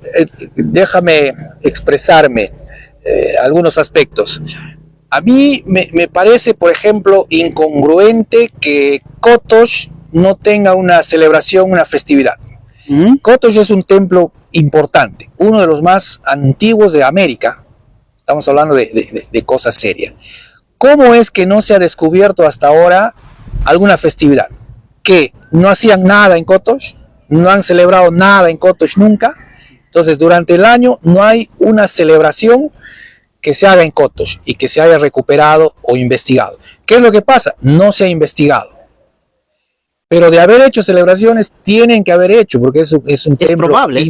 déjame expresarme algunos aspectos. A mí me parece, por ejemplo, incongruente que Kotosh no tenga una celebración, una festividad. Kotosh es un templo importante, uno de los más antiguos de América. Estamos hablando de cosas serias. ¿Cómo es que no se ha descubierto hasta ahora alguna festividad? ¿Que no hacían nada en Kotosh? ¿No han celebrado nada en Kotosh nunca? Entonces, durante el año no hay una celebración que se haga en Kotosh y que se haya recuperado o investigado. ¿Qué es lo que pasa? No se ha investigado. Pero de haber hecho celebraciones, tienen que haber hecho, porque es un templo. Es muy probable,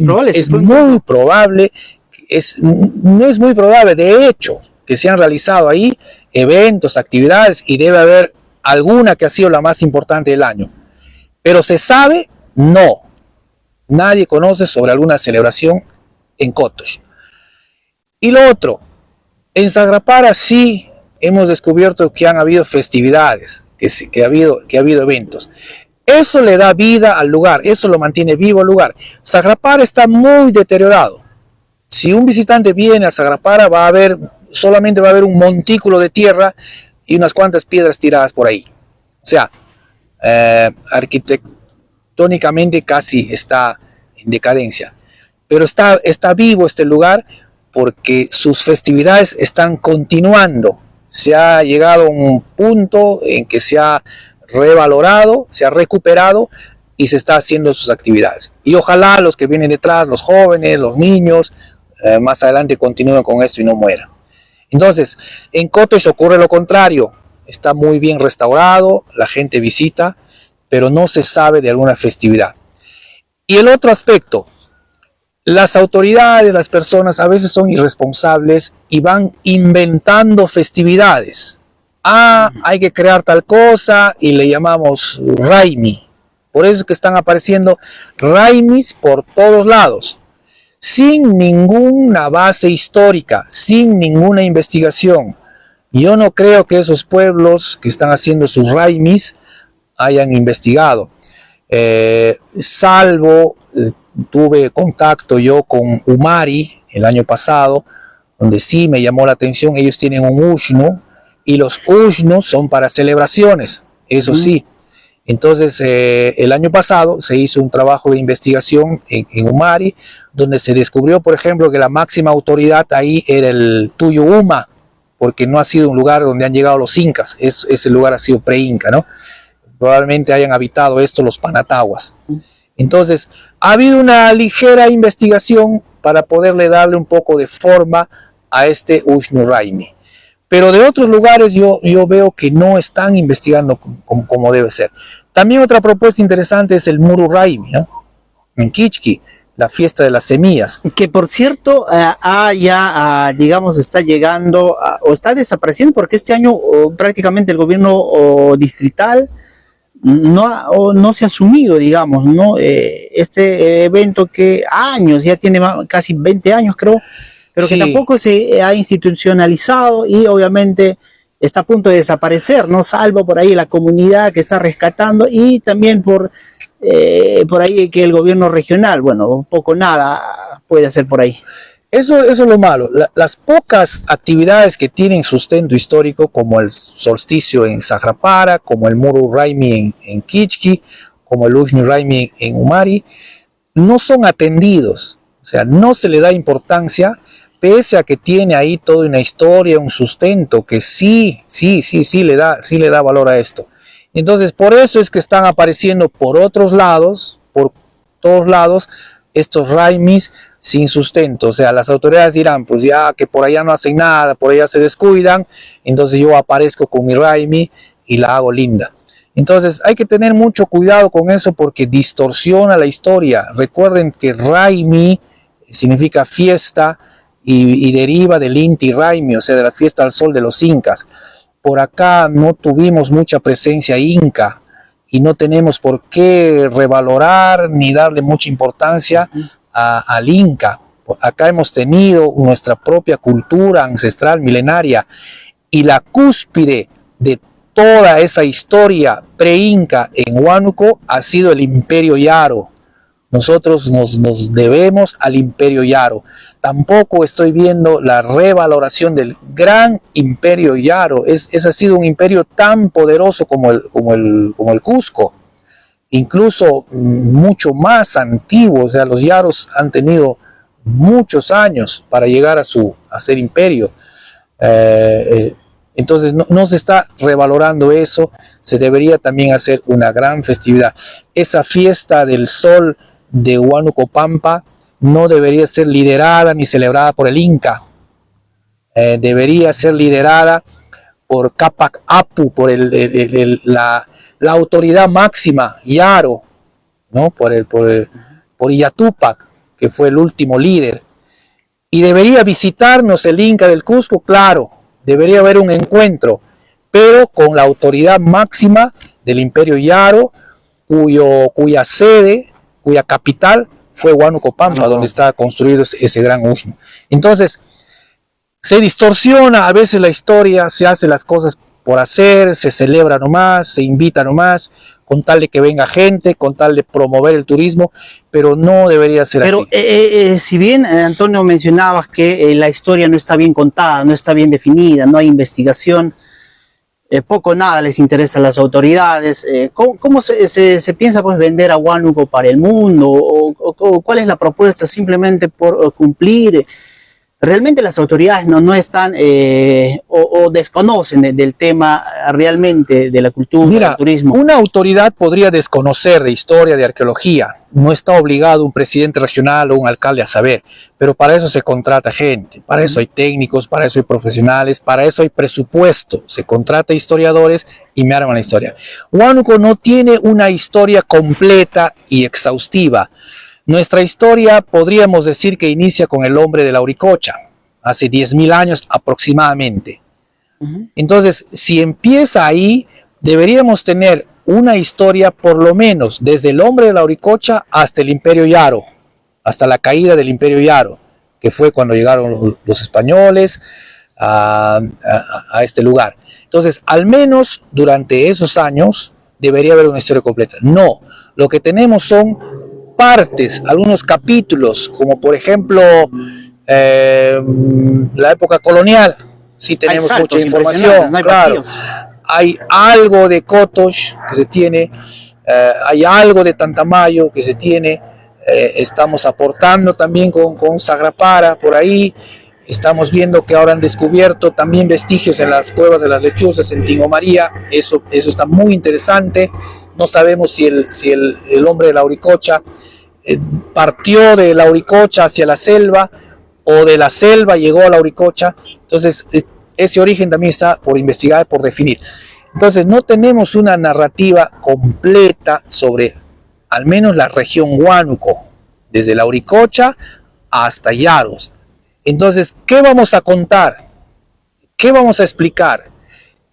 no es muy probable, de hecho, que se han realizado ahí eventos, actividades, y debe haber alguna que ha sido la más importante del año. Pero se sabe, no. Nadie conoce sobre alguna celebración en Kotosh. Y lo otro, en Sagrapara sí hemos descubierto que han habido festividades, que ha habido eventos. Eso le da vida al lugar, eso lo mantiene vivo al lugar. Sagrapara está muy deteriorado. Si un visitante viene a Sagrapara, solamente va a haber un montículo de tierra y unas cuantas piedras tiradas por ahí. O sea, arquitectónicamente casi está en decadencia. Pero está vivo este lugar porque sus festividades están continuando. Se ha llegado a un punto en que se ha revalorado, se ha recuperado y se está haciendo sus actividades. Y ojalá los que vienen detrás, los jóvenes, los niños, más adelante continúen con esto y no mueran. Entonces, en Kotosh ocurre lo contrario. Está muy bien restaurado, la gente visita, pero no se sabe de alguna festividad. Y el otro aspecto, las autoridades, las personas a veces son irresponsables y van inventando festividades. Hay que crear tal cosa y le llamamos Raimi. Por eso es que están apareciendo Raimis por todos lados, sin ninguna base histórica, sin ninguna investigación. Yo no creo que esos pueblos que están haciendo sus Raimis hayan investigado. Tuve contacto yo con Umari el año pasado, donde sí me llamó la atención. Ellos tienen un ushnu y los ushnus son para celebraciones, eso sí. Entonces el año pasado se hizo un trabajo de investigación en Umari, donde se descubrió, por ejemplo, que la máxima autoridad ahí era el Tuyuhuma, porque no ha sido un lugar donde han llegado los incas. Ese lugar ha sido pre-inca, ¿no? Probablemente hayan habitado esto los panatahuas. Entonces, ha habido una ligera investigación para poderle darle un poco de forma a este Ushnu Raimi. Pero de otros lugares yo veo que no están investigando como debe ser. También otra propuesta interesante es el Muru Raimi, ¿no? En Kichki, la fiesta de las semillas. Que por cierto, digamos, está llegando o está desapareciendo, porque este año prácticamente el gobierno distrital no se ha asumido, digamos, ¿no? Este evento que años, ya tiene casi 20 años creo, pero que tampoco se ha institucionalizado y obviamente está a punto de desaparecer, ¿no? Salvo por ahí la comunidad que está rescatando y también por ahí que el gobierno regional, bueno, poco nada puede hacer por ahí. Eso es lo malo. Las pocas actividades que tienen sustento histórico, como el solsticio en Sagrapara, como el Muru Raimi en Kichki, como el Ushnu Raimi en Umari, no son atendidos. O sea, no se le da importancia, pese a que tiene ahí toda una historia, un sustento que sí le da valor a esto. Entonces, por eso es que están apareciendo por todos lados, estos Raimis sin sustento. O sea, las autoridades dirán, pues ya que por allá no hacen nada, por allá se descuidan, entonces yo aparezco con mi Raimi y la hago linda. Entonces hay que tener mucho cuidado con eso porque distorsiona la historia. Recuerden que Raimi significa fiesta y deriva del Inti Raimi, o sea, de la fiesta al sol de los incas. Por acá no tuvimos mucha presencia inca y no tenemos por qué revalorar ni darle mucha importancia al inca. Acá hemos tenido nuestra propia cultura ancestral milenaria y la cúspide de toda esa historia pre-inca en Huánuco ha sido el Imperio Yaro. Nosotros nos debemos al Imperio Yaro. Tampoco estoy viendo la revaloración del gran Imperio Yaro. Ese ha sido un imperio tan poderoso como el Cusco, incluso mucho más antiguo. O sea, los Yaros han tenido muchos años para llegar a ser imperio. Entonces no se está revalorando eso. Se debería también hacer una gran festividad. Esa fiesta del sol de Huánuco Pampa no debería ser liderada ni celebrada por el Inca. Debería ser liderada por Capac Apu, por la autoridad máxima, Yaro, ¿no? por Illatupac, que fue el último líder. Y debería visitarnos el Inca del Cusco, claro, debería haber un encuentro, pero con la autoridad máxima del Imperio Yaro, cuya sede, cuya capital fue Huánuco Pampa, donde está construido ese gran Ushno. Entonces, se distorsiona a veces la historia, se hace las cosas por hacer, se celebra nomás, se invita nomás, con tal de que venga gente, con tal de promover el turismo, pero no debería ser así. Pero si bien, Antonio, mencionabas que la historia no está bien contada, no está bien definida, no hay investigación, poco o nada les interesa a las autoridades. ¿Cómo se piensa pues vender a Huánuco para el mundo? ¿O cuál es la propuesta? ¿Simplemente por cumplir? Realmente las autoridades no están o desconocen del tema realmente de la cultura, Mira, del turismo. Una autoridad podría desconocer de historia, de arqueología. No está obligado un presidente regional o un alcalde a saber, pero para eso se contrata gente, para eso hay técnicos, para eso hay profesionales, para eso hay presupuesto. Se contrata historiadores y me arman la historia. Huánuco no tiene una historia completa y exhaustiva. Nuestra historia podríamos decir que inicia con el hombre de la Auricocha, hace 10.000 años aproximadamente. Entonces, si empieza ahí, deberíamos tener una historia por lo menos desde el hombre de la Auricocha hasta el Imperio Yaro, hasta la caída del Imperio Yaro, que fue cuando llegaron los españoles a este lugar. Entonces, al menos durante esos años debería haber una historia completa. No, lo que tenemos son partes, algunos capítulos, como por ejemplo la época colonial. Sí tenemos mucha información, no hay claro. vacíos. Hay algo de Cotox que se tiene, hay algo de Tantamayo que se tiene, estamos aportando también con Sagrapara por ahí. Estamos viendo que ahora han descubierto también vestigios en las cuevas de las lechuzas en Tingo María. Eso está muy interesante. No sabemos si el hombre de la Auricocha partió de la Auricocha hacia la selva o de la selva llegó a la Auricocha. Entonces, ese origen también está por investigar, por definir. Entonces, no tenemos una narrativa completa sobre al menos la región Huánuco, desde la Auricocha hasta Yaros. Entonces, ¿qué vamos a contar? ¿Qué vamos a explicar?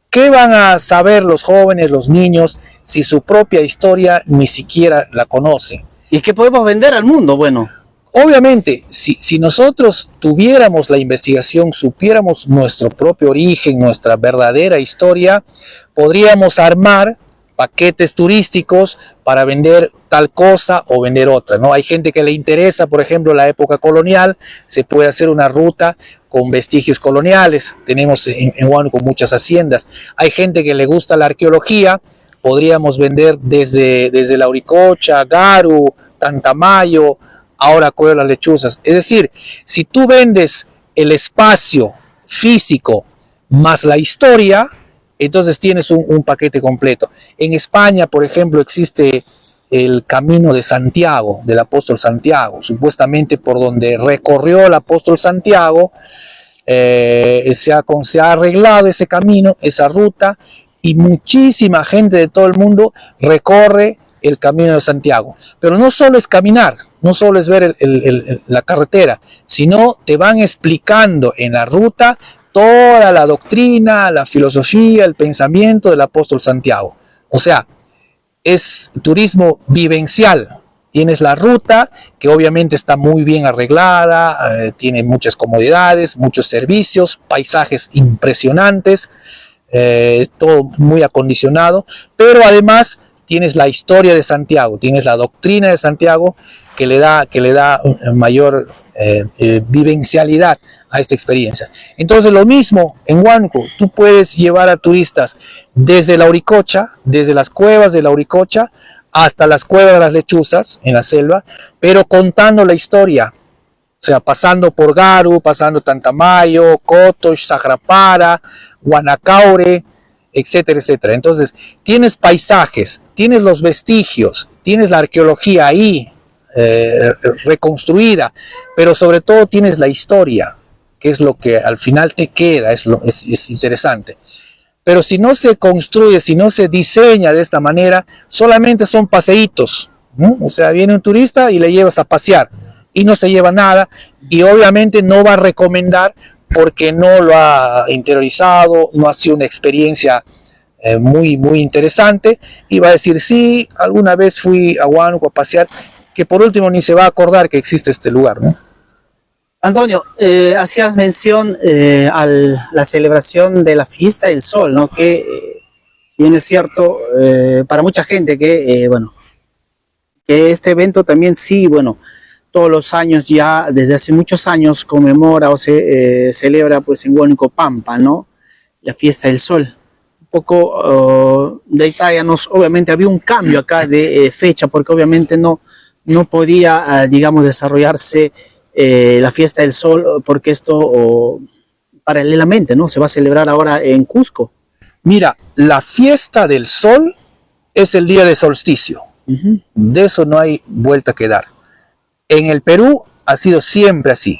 ¿Qué van a saber los jóvenes, los niños, si su propia historia ni siquiera la conocen? ¿Y qué podemos vender al mundo? Bueno, obviamente, si nosotros tuviéramos la investigación, supiéramos nuestro propio origen, nuestra verdadera historia, podríamos armar paquetes turísticos para vender tal cosa o vender otra, ¿no? Hay gente que le interesa, por ejemplo, la época colonial, se puede hacer una ruta con vestigios coloniales. Tenemos en Huánuco muchas haciendas. Hay gente que le gusta la arqueología, podríamos vender desde la Auricocha, Garu, Tantamayo, ahora Cueva de las Lechuzas. Es decir, si tú vendes el espacio físico más la historia, entonces tienes un paquete completo. En España, por ejemplo, existe el Camino de Santiago, del apóstol Santiago, supuestamente por donde recorrió el apóstol Santiago. Se ha arreglado ese camino, esa ruta, y muchísima gente de todo el mundo recorre el Camino de Santiago. Pero no solo es caminar, no solo es ver la carretera, sino te van explicando en la ruta toda la doctrina, la filosofía, el pensamiento del apóstol Santiago. O sea, es turismo vivencial. Tienes la ruta, que obviamente está muy bien arreglada, tiene muchas comodidades, muchos servicios, paisajes impresionantes, todo muy acondicionado, pero además tienes la historia de Santiago, tienes la doctrina de Santiago que le da mayor vivencialidad a esta experiencia. Entonces lo mismo en Huánuco, tú puedes llevar a turistas desde la Uricocha, desde las cuevas de la Uricocha hasta las cuevas de las Lechuzas en la selva, pero contando la historia, o sea, pasando por Garu, pasando Tantamayo, Cotox, Sagrapara, Guanacaure, etcétera, etcétera. Entonces, tienes paisajes, tienes los vestigios, tienes la arqueología ahí reconstruida, pero sobre todo tienes la historia, que es lo que al final te queda, es interesante. Pero si no se construye, si no se diseña de esta manera, solamente son paseitos, ¿no? O sea, viene un turista y le llevas a pasear y no se lleva nada, y obviamente no va a recomendar porque no lo ha interiorizado, no ha sido una experiencia muy interesante, y va a decir, sí, alguna vez fui a Huánuco a pasear, que por último ni se va a acordar que existe este lugar, ¿no? Antonio, hacías mención a la celebración de la fiesta del sol, ¿no? Que, si bien es cierto, para mucha gente que, bueno, que este evento también sí, bueno, todos los años ya, desde hace muchos años, conmemora o se celebra pues en Huánuco Pampa, ¿no? La fiesta del sol. Un poco detallarnos, obviamente había un cambio acá de fecha, porque obviamente no podía, digamos, desarrollarse la fiesta del sol, porque esto paralelamente, ¿no? Se va a celebrar ahora en Cusco. Mira, la fiesta del sol es el día de solsticio. De eso no hay vuelta que dar. En el Perú ha sido siempre así.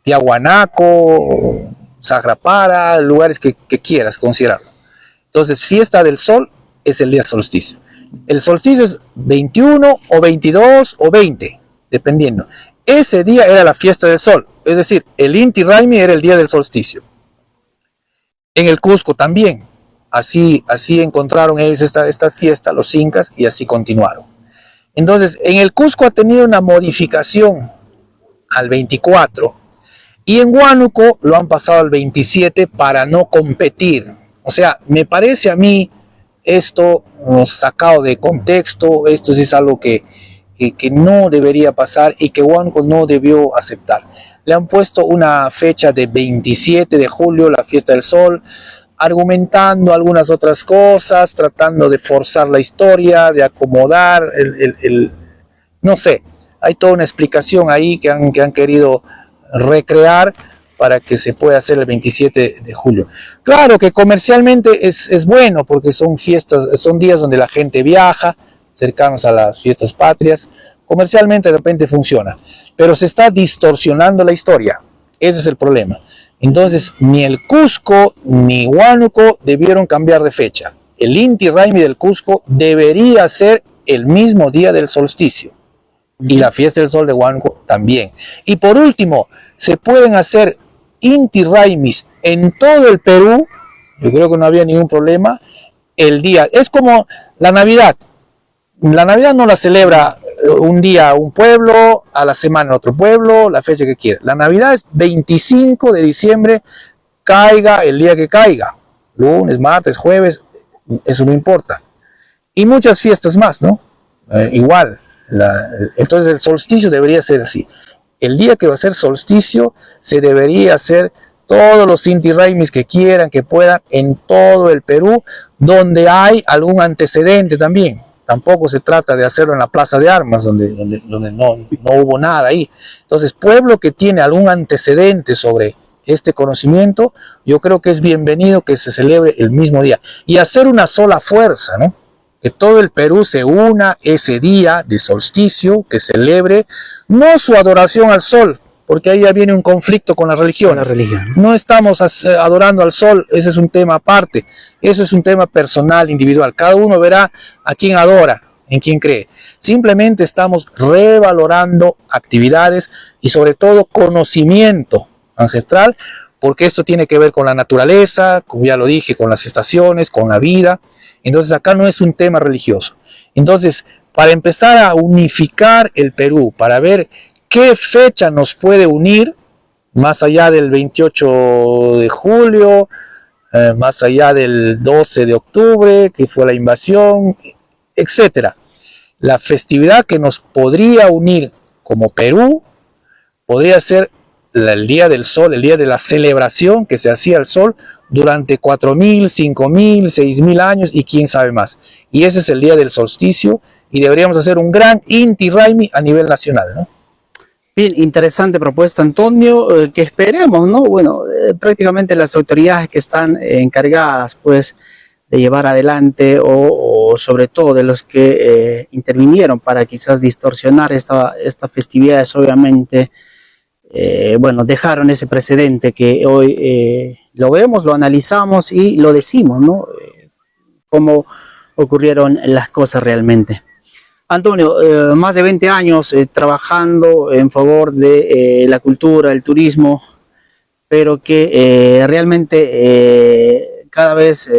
Tiahuanaco, Sagrapara, lugares que quieras considerarlo. Entonces, fiesta del sol es el día de solsticio. El solsticio es 21 o 22 o 20, dependiendo. Ese día era la fiesta del sol, es decir, el Inti Raymi era el día del solsticio. En el Cusco también, así encontraron ellos esta fiesta, los incas, y así continuaron. Entonces, en el Cusco ha tenido una modificación al 24, y en Huánuco lo han pasado al 27 para no competir. O sea, me parece a mí esto sacado de contexto, esto sí es algo que no debería pasar y que Huánuco no debió aceptar. Le han puesto una fecha de 27 de julio, la fiesta del sol, argumentando algunas otras cosas, tratando de forzar la historia, de acomodar no sé, hay toda una explicación ahí que han querido recrear para que se pueda hacer el 27 de julio. Claro que comercialmente es bueno, porque son fiestas, son días donde la gente viaja, cercanos a las fiestas patrias. Comercialmente de repente funciona, pero se está distorsionando la historia. Ese es el problema. Entonces, ni el Cusco ni Huánuco debieron cambiar de fecha. El Inti Raymi del Cusco debería ser el mismo día del solsticio. Y la fiesta del sol de Huánuco también. Y por último, se pueden hacer Inti Raymis en todo el Perú. Yo creo que no había ningún problema. El día, es como la Navidad. La Navidad no la celebra un día un pueblo, a la semana otro pueblo, la fecha que quiera. La Navidad es 25 de diciembre, caiga el día que caiga. Lunes, martes, jueves, eso no importa. Y muchas fiestas más, ¿no? Igual. Entonces el solsticio debería ser así. El día que va a ser solsticio se debería hacer todos los Inti Raymis que quieran, que puedan, en todo el Perú, donde hay algún antecedente también. Tampoco se trata de hacerlo en la Plaza de Armas, donde no hubo nada ahí. Entonces, pueblo que tiene algún antecedente sobre este conocimiento, yo creo que es bienvenido que se celebre el mismo día. Y hacer una sola fuerza, ¿no? Que todo el Perú se una ese día de solsticio, que celebre no su adoración al sol, porque ahí ya viene un conflicto con la religión. No estamos adorando al sol, ese es un tema aparte, eso es un tema personal, individual. Cada uno verá a quién adora, en quién cree. Simplemente estamos revalorando actividades y sobre todo conocimiento ancestral, porque esto tiene que ver con la naturaleza, como ya lo dije, con las estaciones, con la vida. Entonces acá no es un tema religioso. Entonces, para empezar a unificar el Perú, para ver qué fecha nos puede unir, más allá del 28 de julio, más allá del 12 de octubre, que fue la invasión, etcétera. La festividad que nos podría unir como Perú podría ser el Día del Sol, el día de la celebración que se hacía al sol durante 4.000, 5.000, 6.000 años y quién sabe más. Y ese es el día del solsticio y deberíamos hacer un gran Inti Raymi a nivel nacional, ¿no? Bien, interesante propuesta, Antonio, que esperemos, ¿no? Bueno, prácticamente las autoridades que están encargadas, pues, de llevar adelante o sobre todo de los que intervinieron para quizás distorsionar esta festividades, obviamente, bueno, dejaron ese precedente que hoy lo vemos, lo analizamos y lo decimos, ¿no? Cómo ocurrieron las cosas realmente. Antonio, más de 20 años trabajando en favor de la cultura, el turismo, pero que realmente cada vez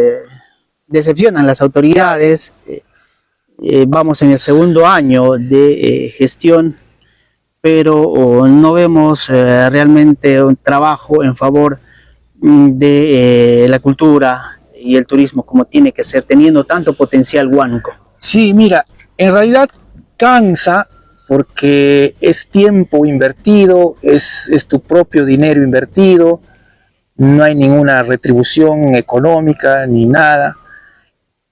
decepcionan las autoridades. Vamos en el segundo año de gestión, pero no vemos realmente un trabajo en favor de la cultura y el turismo como tiene que ser, teniendo tanto potencial Huánuco. Sí, mira, en realidad cansa porque es tiempo invertido, es tu propio dinero invertido, no hay ninguna retribución económica ni nada.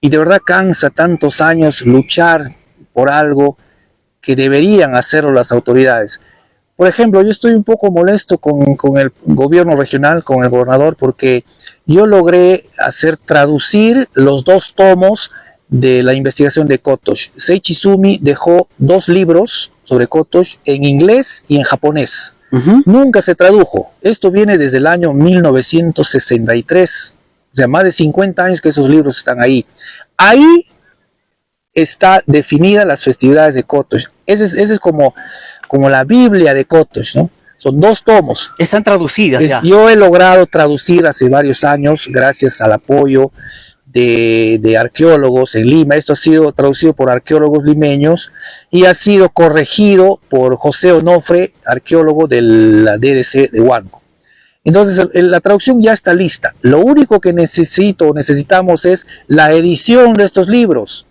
Y de verdad cansa tantos años luchar por algo que deberían hacerlo las autoridades. Por ejemplo, yo estoy un poco molesto con el gobierno regional, con el gobernador, porque yo logré hacer traducir los 2 tomos de la investigación de Kotosh. Seiichi Izumi dejó 2 libros sobre Kotosh en inglés y en japonés. Nunca se tradujo. Esto viene desde el año 1963. O sea, más de 50 años que esos libros están ahí. Ahí está definida las festividades de Kotosh. Ese es como la Biblia de Kotosh, ¿no? Son 2 tomos. Están traducidas ya. Yo he logrado traducir hace varios años, gracias al apoyo de arqueólogos en Lima. Esto ha sido traducido por arqueólogos limeños y ha sido corregido por José Onofre, arqueólogo de la DDC de Huánuco. Entonces la traducción ya está lista. Lo único que necesitamos es la edición de estos libros.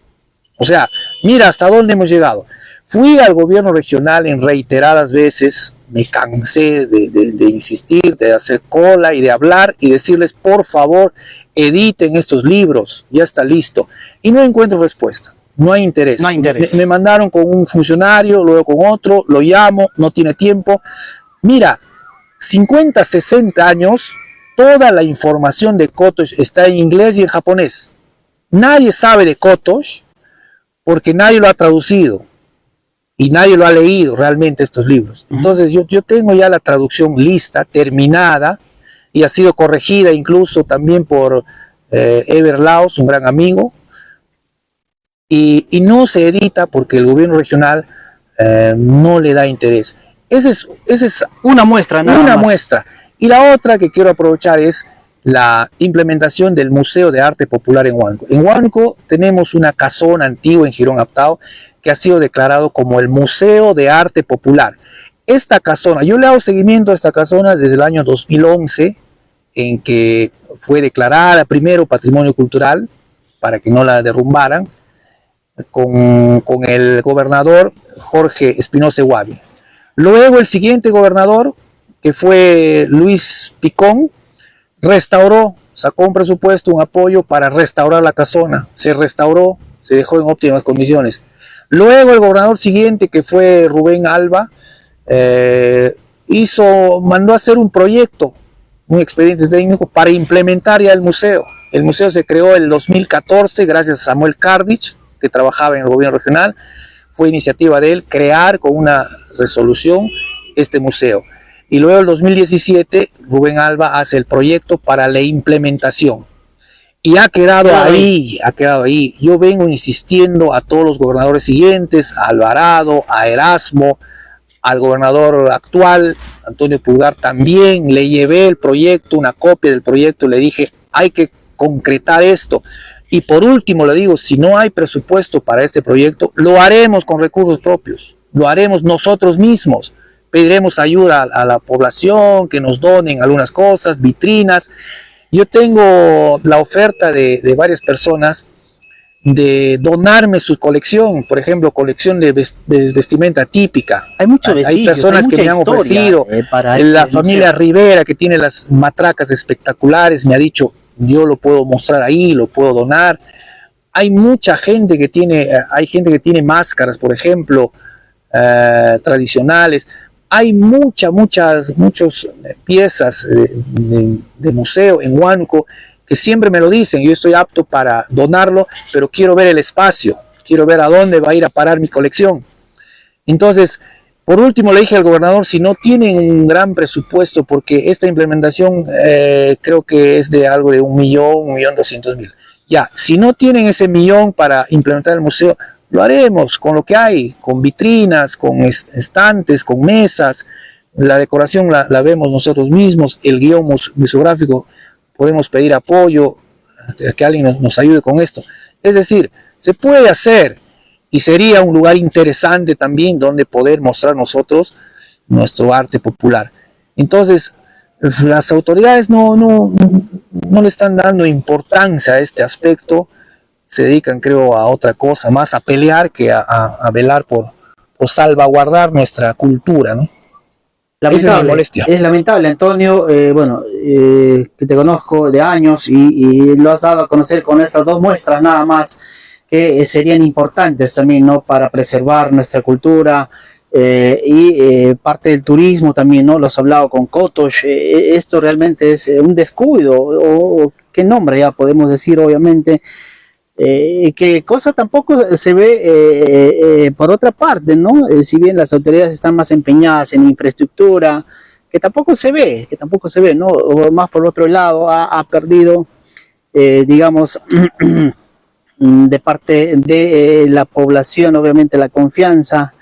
O sea, mira hasta dónde hemos llegado. Fui al gobierno regional en reiteradas veces, me cansé de insistir, de hacer cola y de hablar y decirles, por favor, editen estos libros, ya está listo. Y no encuentro respuesta, no hay interés. No hay interés. Me mandaron con un funcionario, luego con otro, lo llamo, no tiene tiempo. Mira, 50, 60 años, toda la información de Kotosh está en inglés y en japonés. Nadie sabe de Kotosh porque nadie lo ha traducido y nadie lo ha leído realmente estos libros. Entonces yo tengo ya la traducción lista, terminada, y ha sido corregida incluso también por Eber Laos, un gran amigo, y no se edita porque el gobierno regional no le da interés. Esa es una muestra, nada una más. muestra. Y la otra que quiero aprovechar es la implementación del Museo de Arte Popular en Huánuco. En Huánuco tenemos una casona antigua en Girón Aptao que ha sido declarado como el Museo de Arte Popular. Esta casona, yo le hago seguimiento a esta casona desde el año 2011, en que fue declarada primero Patrimonio Cultural, para que no la derrumbaran, con el gobernador Jorge Espinosa Guavi. Luego el siguiente gobernador, que fue Luis Picón, restauró, sacó un presupuesto, un apoyo para restaurar la casona. Se restauró, se dejó en óptimas condiciones. Luego el gobernador siguiente, que fue Rubén Alba, mandó a hacer un proyecto, un expediente técnico para implementar ya el museo. El museo se creó en el 2014 gracias a Samuel Kardich, que trabajaba en el gobierno regional. Fue iniciativa de él crear con una resolución este museo. Y luego en el 2017 Rubén Alba hace el proyecto para la implementación. Y ha quedado ahí, ha quedado ahí. Yo vengo insistiendo a todos los gobernadores siguientes, a Alvarado, a Erasmo, al gobernador actual, Antonio Pulgar, también le llevé el proyecto, una copia del proyecto, le dije, hay que concretar esto. Y por último le digo, si no hay presupuesto para este proyecto, lo haremos con recursos propios, lo haremos nosotros mismos. Pediremos ayuda a la población, que nos donen algunas cosas, vitrinas. Yo tengo la oferta de varias personas de donarme su colección, por ejemplo, colección de vestimenta típica. Hay muchos Hay vestigios, personas hay que me han mucha ofrecido, historia, para la ese familia museo. Rivera, que tiene las matracas espectaculares, me ha dicho, yo lo puedo mostrar ahí, lo puedo donar. Hay mucha gente que tiene, hay gente que tiene máscaras, por ejemplo, tradicionales. Hay muchas piezas de museo en Huánuco que siempre me lo dicen, yo estoy apto para donarlo, pero quiero ver el espacio, quiero ver a dónde va a ir a parar mi colección. Entonces, por último le dije al gobernador, si no tienen un gran presupuesto, porque esta implementación creo que es de algo de 1.200.000. Ya, si no tienen ese millón para implementar el museo, lo haremos con lo que hay, con vitrinas, con estantes, con mesas. La decoración la vemos nosotros mismos, el guión museográfico, podemos pedir apoyo, que alguien nos ayude con esto. Es decir, se puede hacer y sería un lugar interesante también donde poder mostrar nosotros nuestro arte popular. Entonces, las autoridades no le están dando importancia a este aspecto, se dedican, creo, a otra cosa, más a pelear que a velar por salvaguardar nuestra cultura, ¿no? Esa es mi molestia. Es lamentable, Antonio, que te conozco de años y lo has dado a conocer con estas dos muestras nada más, que serían importantes también, ¿no? Para preservar nuestra cultura y parte del turismo también, ¿no? Lo has hablado con Kotosh, esto realmente es un descuido, o qué nombre ya podemos decir, obviamente. Que cosa tampoco se ve por otra parte, ¿no? Si bien las autoridades están más empeñadas en infraestructura, que tampoco se ve, ¿no? O más por otro lado, ha perdido, digamos, de parte de la población, obviamente, la confianza.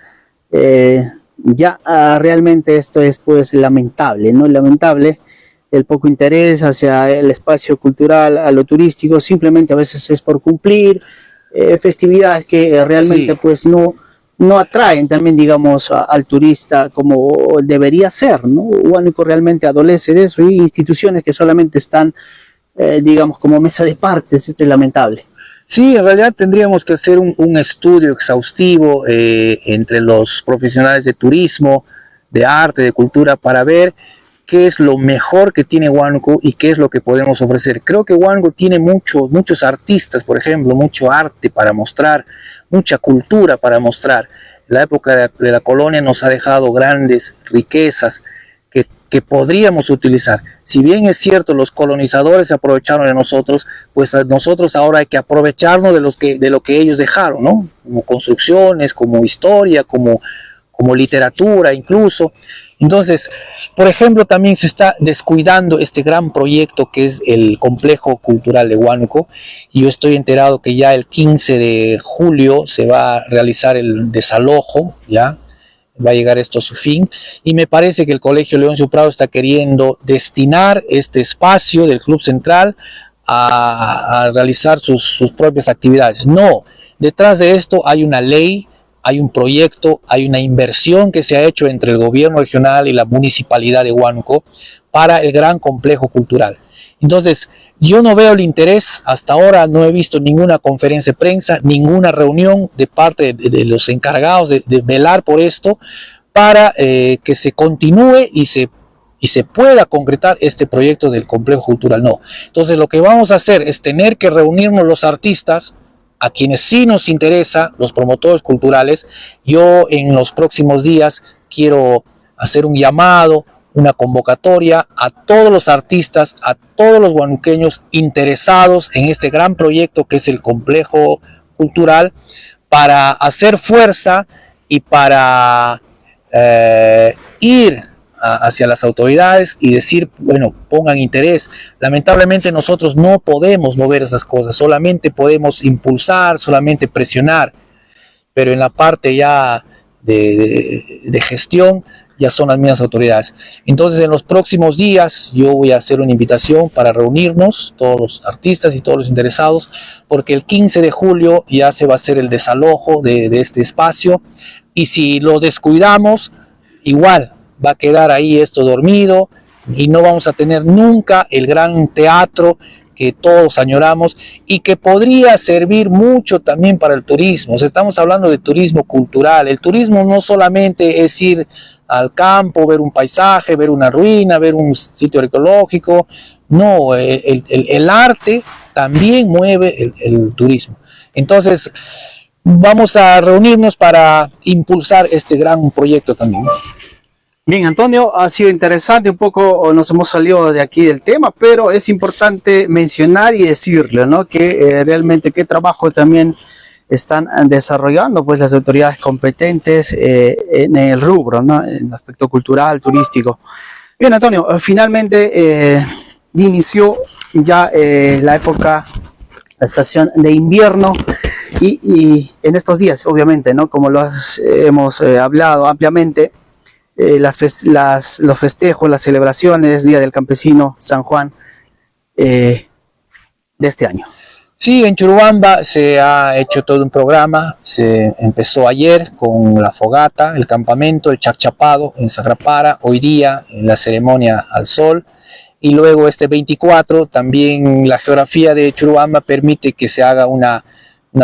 Realmente esto es, pues, lamentable, ¿no? Lamentable el poco interés hacia el espacio cultural, a lo turístico, simplemente a veces es por cumplir festividades que realmente, sí, pues no atraen también, digamos, al turista como debería ser, ¿no? Huánuco realmente adolece de eso, y instituciones que solamente están, digamos, como mesa de partes. Esto es lamentable. Sí, en realidad tendríamos que hacer un estudio exhaustivo entre los profesionales de turismo, de arte, de cultura, para ver qué es lo mejor que tiene Huánuco y qué es lo que podemos ofrecer. Creo que Huánuco tiene muchos artistas, por ejemplo, mucho arte para mostrar, mucha cultura para mostrar. La época de la colonia nos ha dejado grandes riquezas que podríamos utilizar. Si bien es cierto, los colonizadores se aprovecharon de nosotros, pues nosotros ahora hay que aprovecharnos de lo que ellos dejaron, ¿no? Como construcciones, como historia, como literatura incluso. Entonces, por ejemplo, también se está descuidando este gran proyecto que es el Complejo Cultural de Huánuco, y yo estoy enterado que ya el 15 de julio se va a realizar el desalojo, ya va a llegar esto a su fin, y me parece que el Colegio Leoncio Prado está queriendo destinar este espacio del Club Central a realizar sus propias actividades. No, detrás de esto hay una ley, hay un proyecto, hay una inversión que se ha hecho entre el gobierno regional y la municipalidad de Huánuco para el gran complejo cultural. Entonces, yo no veo el interés, hasta ahora no he visto ninguna conferencia de prensa, ninguna reunión de parte de los encargados de velar por esto, para que se continúe y se pueda concretar este proyecto del complejo cultural. No. Entonces, lo que vamos a hacer es tener que reunirnos los artistas, a quienes sí nos interesa, los promotores culturales. Yo en los próximos días quiero hacer un llamado, una convocatoria a todos los artistas, a todos los huanuqueños interesados en este gran proyecto que es el complejo cultural, para hacer fuerza y para ir hacia las autoridades y decir, bueno, pongan interés. Lamentablemente nosotros no podemos mover esas cosas, solamente podemos impulsar, solamente presionar, pero en la parte ya de gestión ya son las mismas autoridades. Entonces, en los próximos días yo voy a hacer una invitación para reunirnos, todos los artistas y todos los interesados, porque el 15 de julio ya se va a hacer el desalojo de este espacio, y si lo descuidamos, igual va a quedar ahí esto dormido y no vamos a tener nunca el gran teatro que todos añoramos y que podría servir mucho también para el turismo. O sea, estamos hablando de turismo cultural. El turismo no solamente es ir al campo, ver un paisaje, ver una ruina, ver un sitio arqueológico. No, el arte también mueve el turismo. Entonces, vamos a reunirnos para impulsar este gran proyecto también. Bien, Antonio, ha sido interesante, un poco nos hemos salido de aquí del tema, pero es importante mencionar y decirlo, ¿no? Que realmente qué trabajo también están desarrollando pues las autoridades competentes en el rubro, ¿no? En el aspecto cultural, turístico. Bien, Antonio, finalmente inició ya la época, la estación de invierno y en estos días, obviamente, ¿no? Como lo hemos hablado ampliamente, los festejos, las celebraciones, Día del Campesino, San Juan, de este año. Sí, en Churubamba se ha hecho todo un programa. Se empezó ayer con la fogata, el campamento, el chacchapado en Sagrapara, hoy día en la ceremonia al sol, y luego este 24 también la geografía de Churubamba permite que se haga una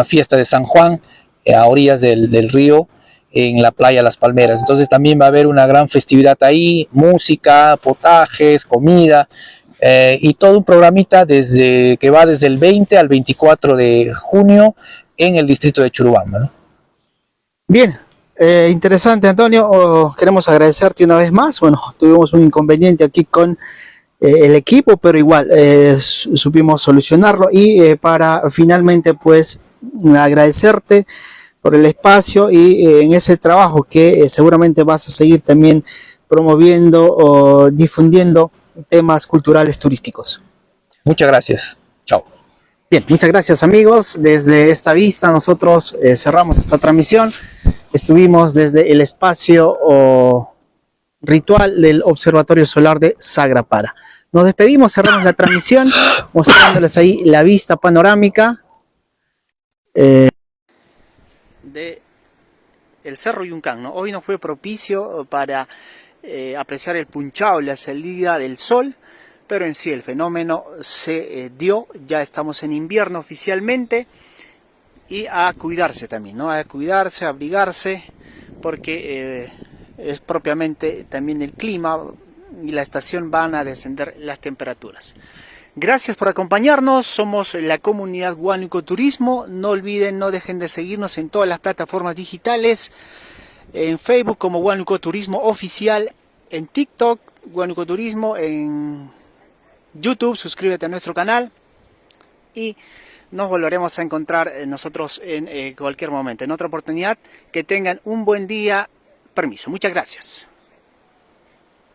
fiesta de San Juan a orillas del río, en la playa Las Palmeras. Entonces también va a haber una gran festividad ahí, música, potajes, comida, y todo un programita que va desde el 20 al 24 de junio en el distrito de Churubamba, ¿no? Bien, interesante, Antonio. Queremos agradecerte una vez más. Bueno, tuvimos un inconveniente aquí con el equipo, pero igual supimos solucionarlo y para finalmente pues agradecerte por el espacio y en ese trabajo que seguramente vas a seguir también promoviendo o difundiendo temas culturales turísticos. Muchas gracias. Chao. Bien, muchas gracias amigos. Desde esta vista nosotros cerramos esta transmisión. Estuvimos desde el espacio ritual del Observatorio Solar de Sagrapara. Nos despedimos, cerramos la transmisión mostrándoles ahí la vista panorámica de el Cerro Yuncán, ¿no? Hoy no fue propicio para apreciar el punchao, la salida del sol, pero en sí el fenómeno se dio. Ya estamos en invierno oficialmente y a cuidarse también, ¿no? A cuidarse, a abrigarse, porque es propiamente también el clima y la estación van a descender las temperaturas. Gracias por acompañarnos, somos la comunidad Huánuco Turismo. No olviden, no dejen de seguirnos en todas las plataformas digitales, en Facebook como Huánuco Turismo Oficial, en TikTok Huánuco Turismo, en YouTube suscríbete a nuestro canal y nos volveremos a encontrar nosotros en cualquier momento, en otra oportunidad. Que tengan un buen día. Permiso, muchas gracias.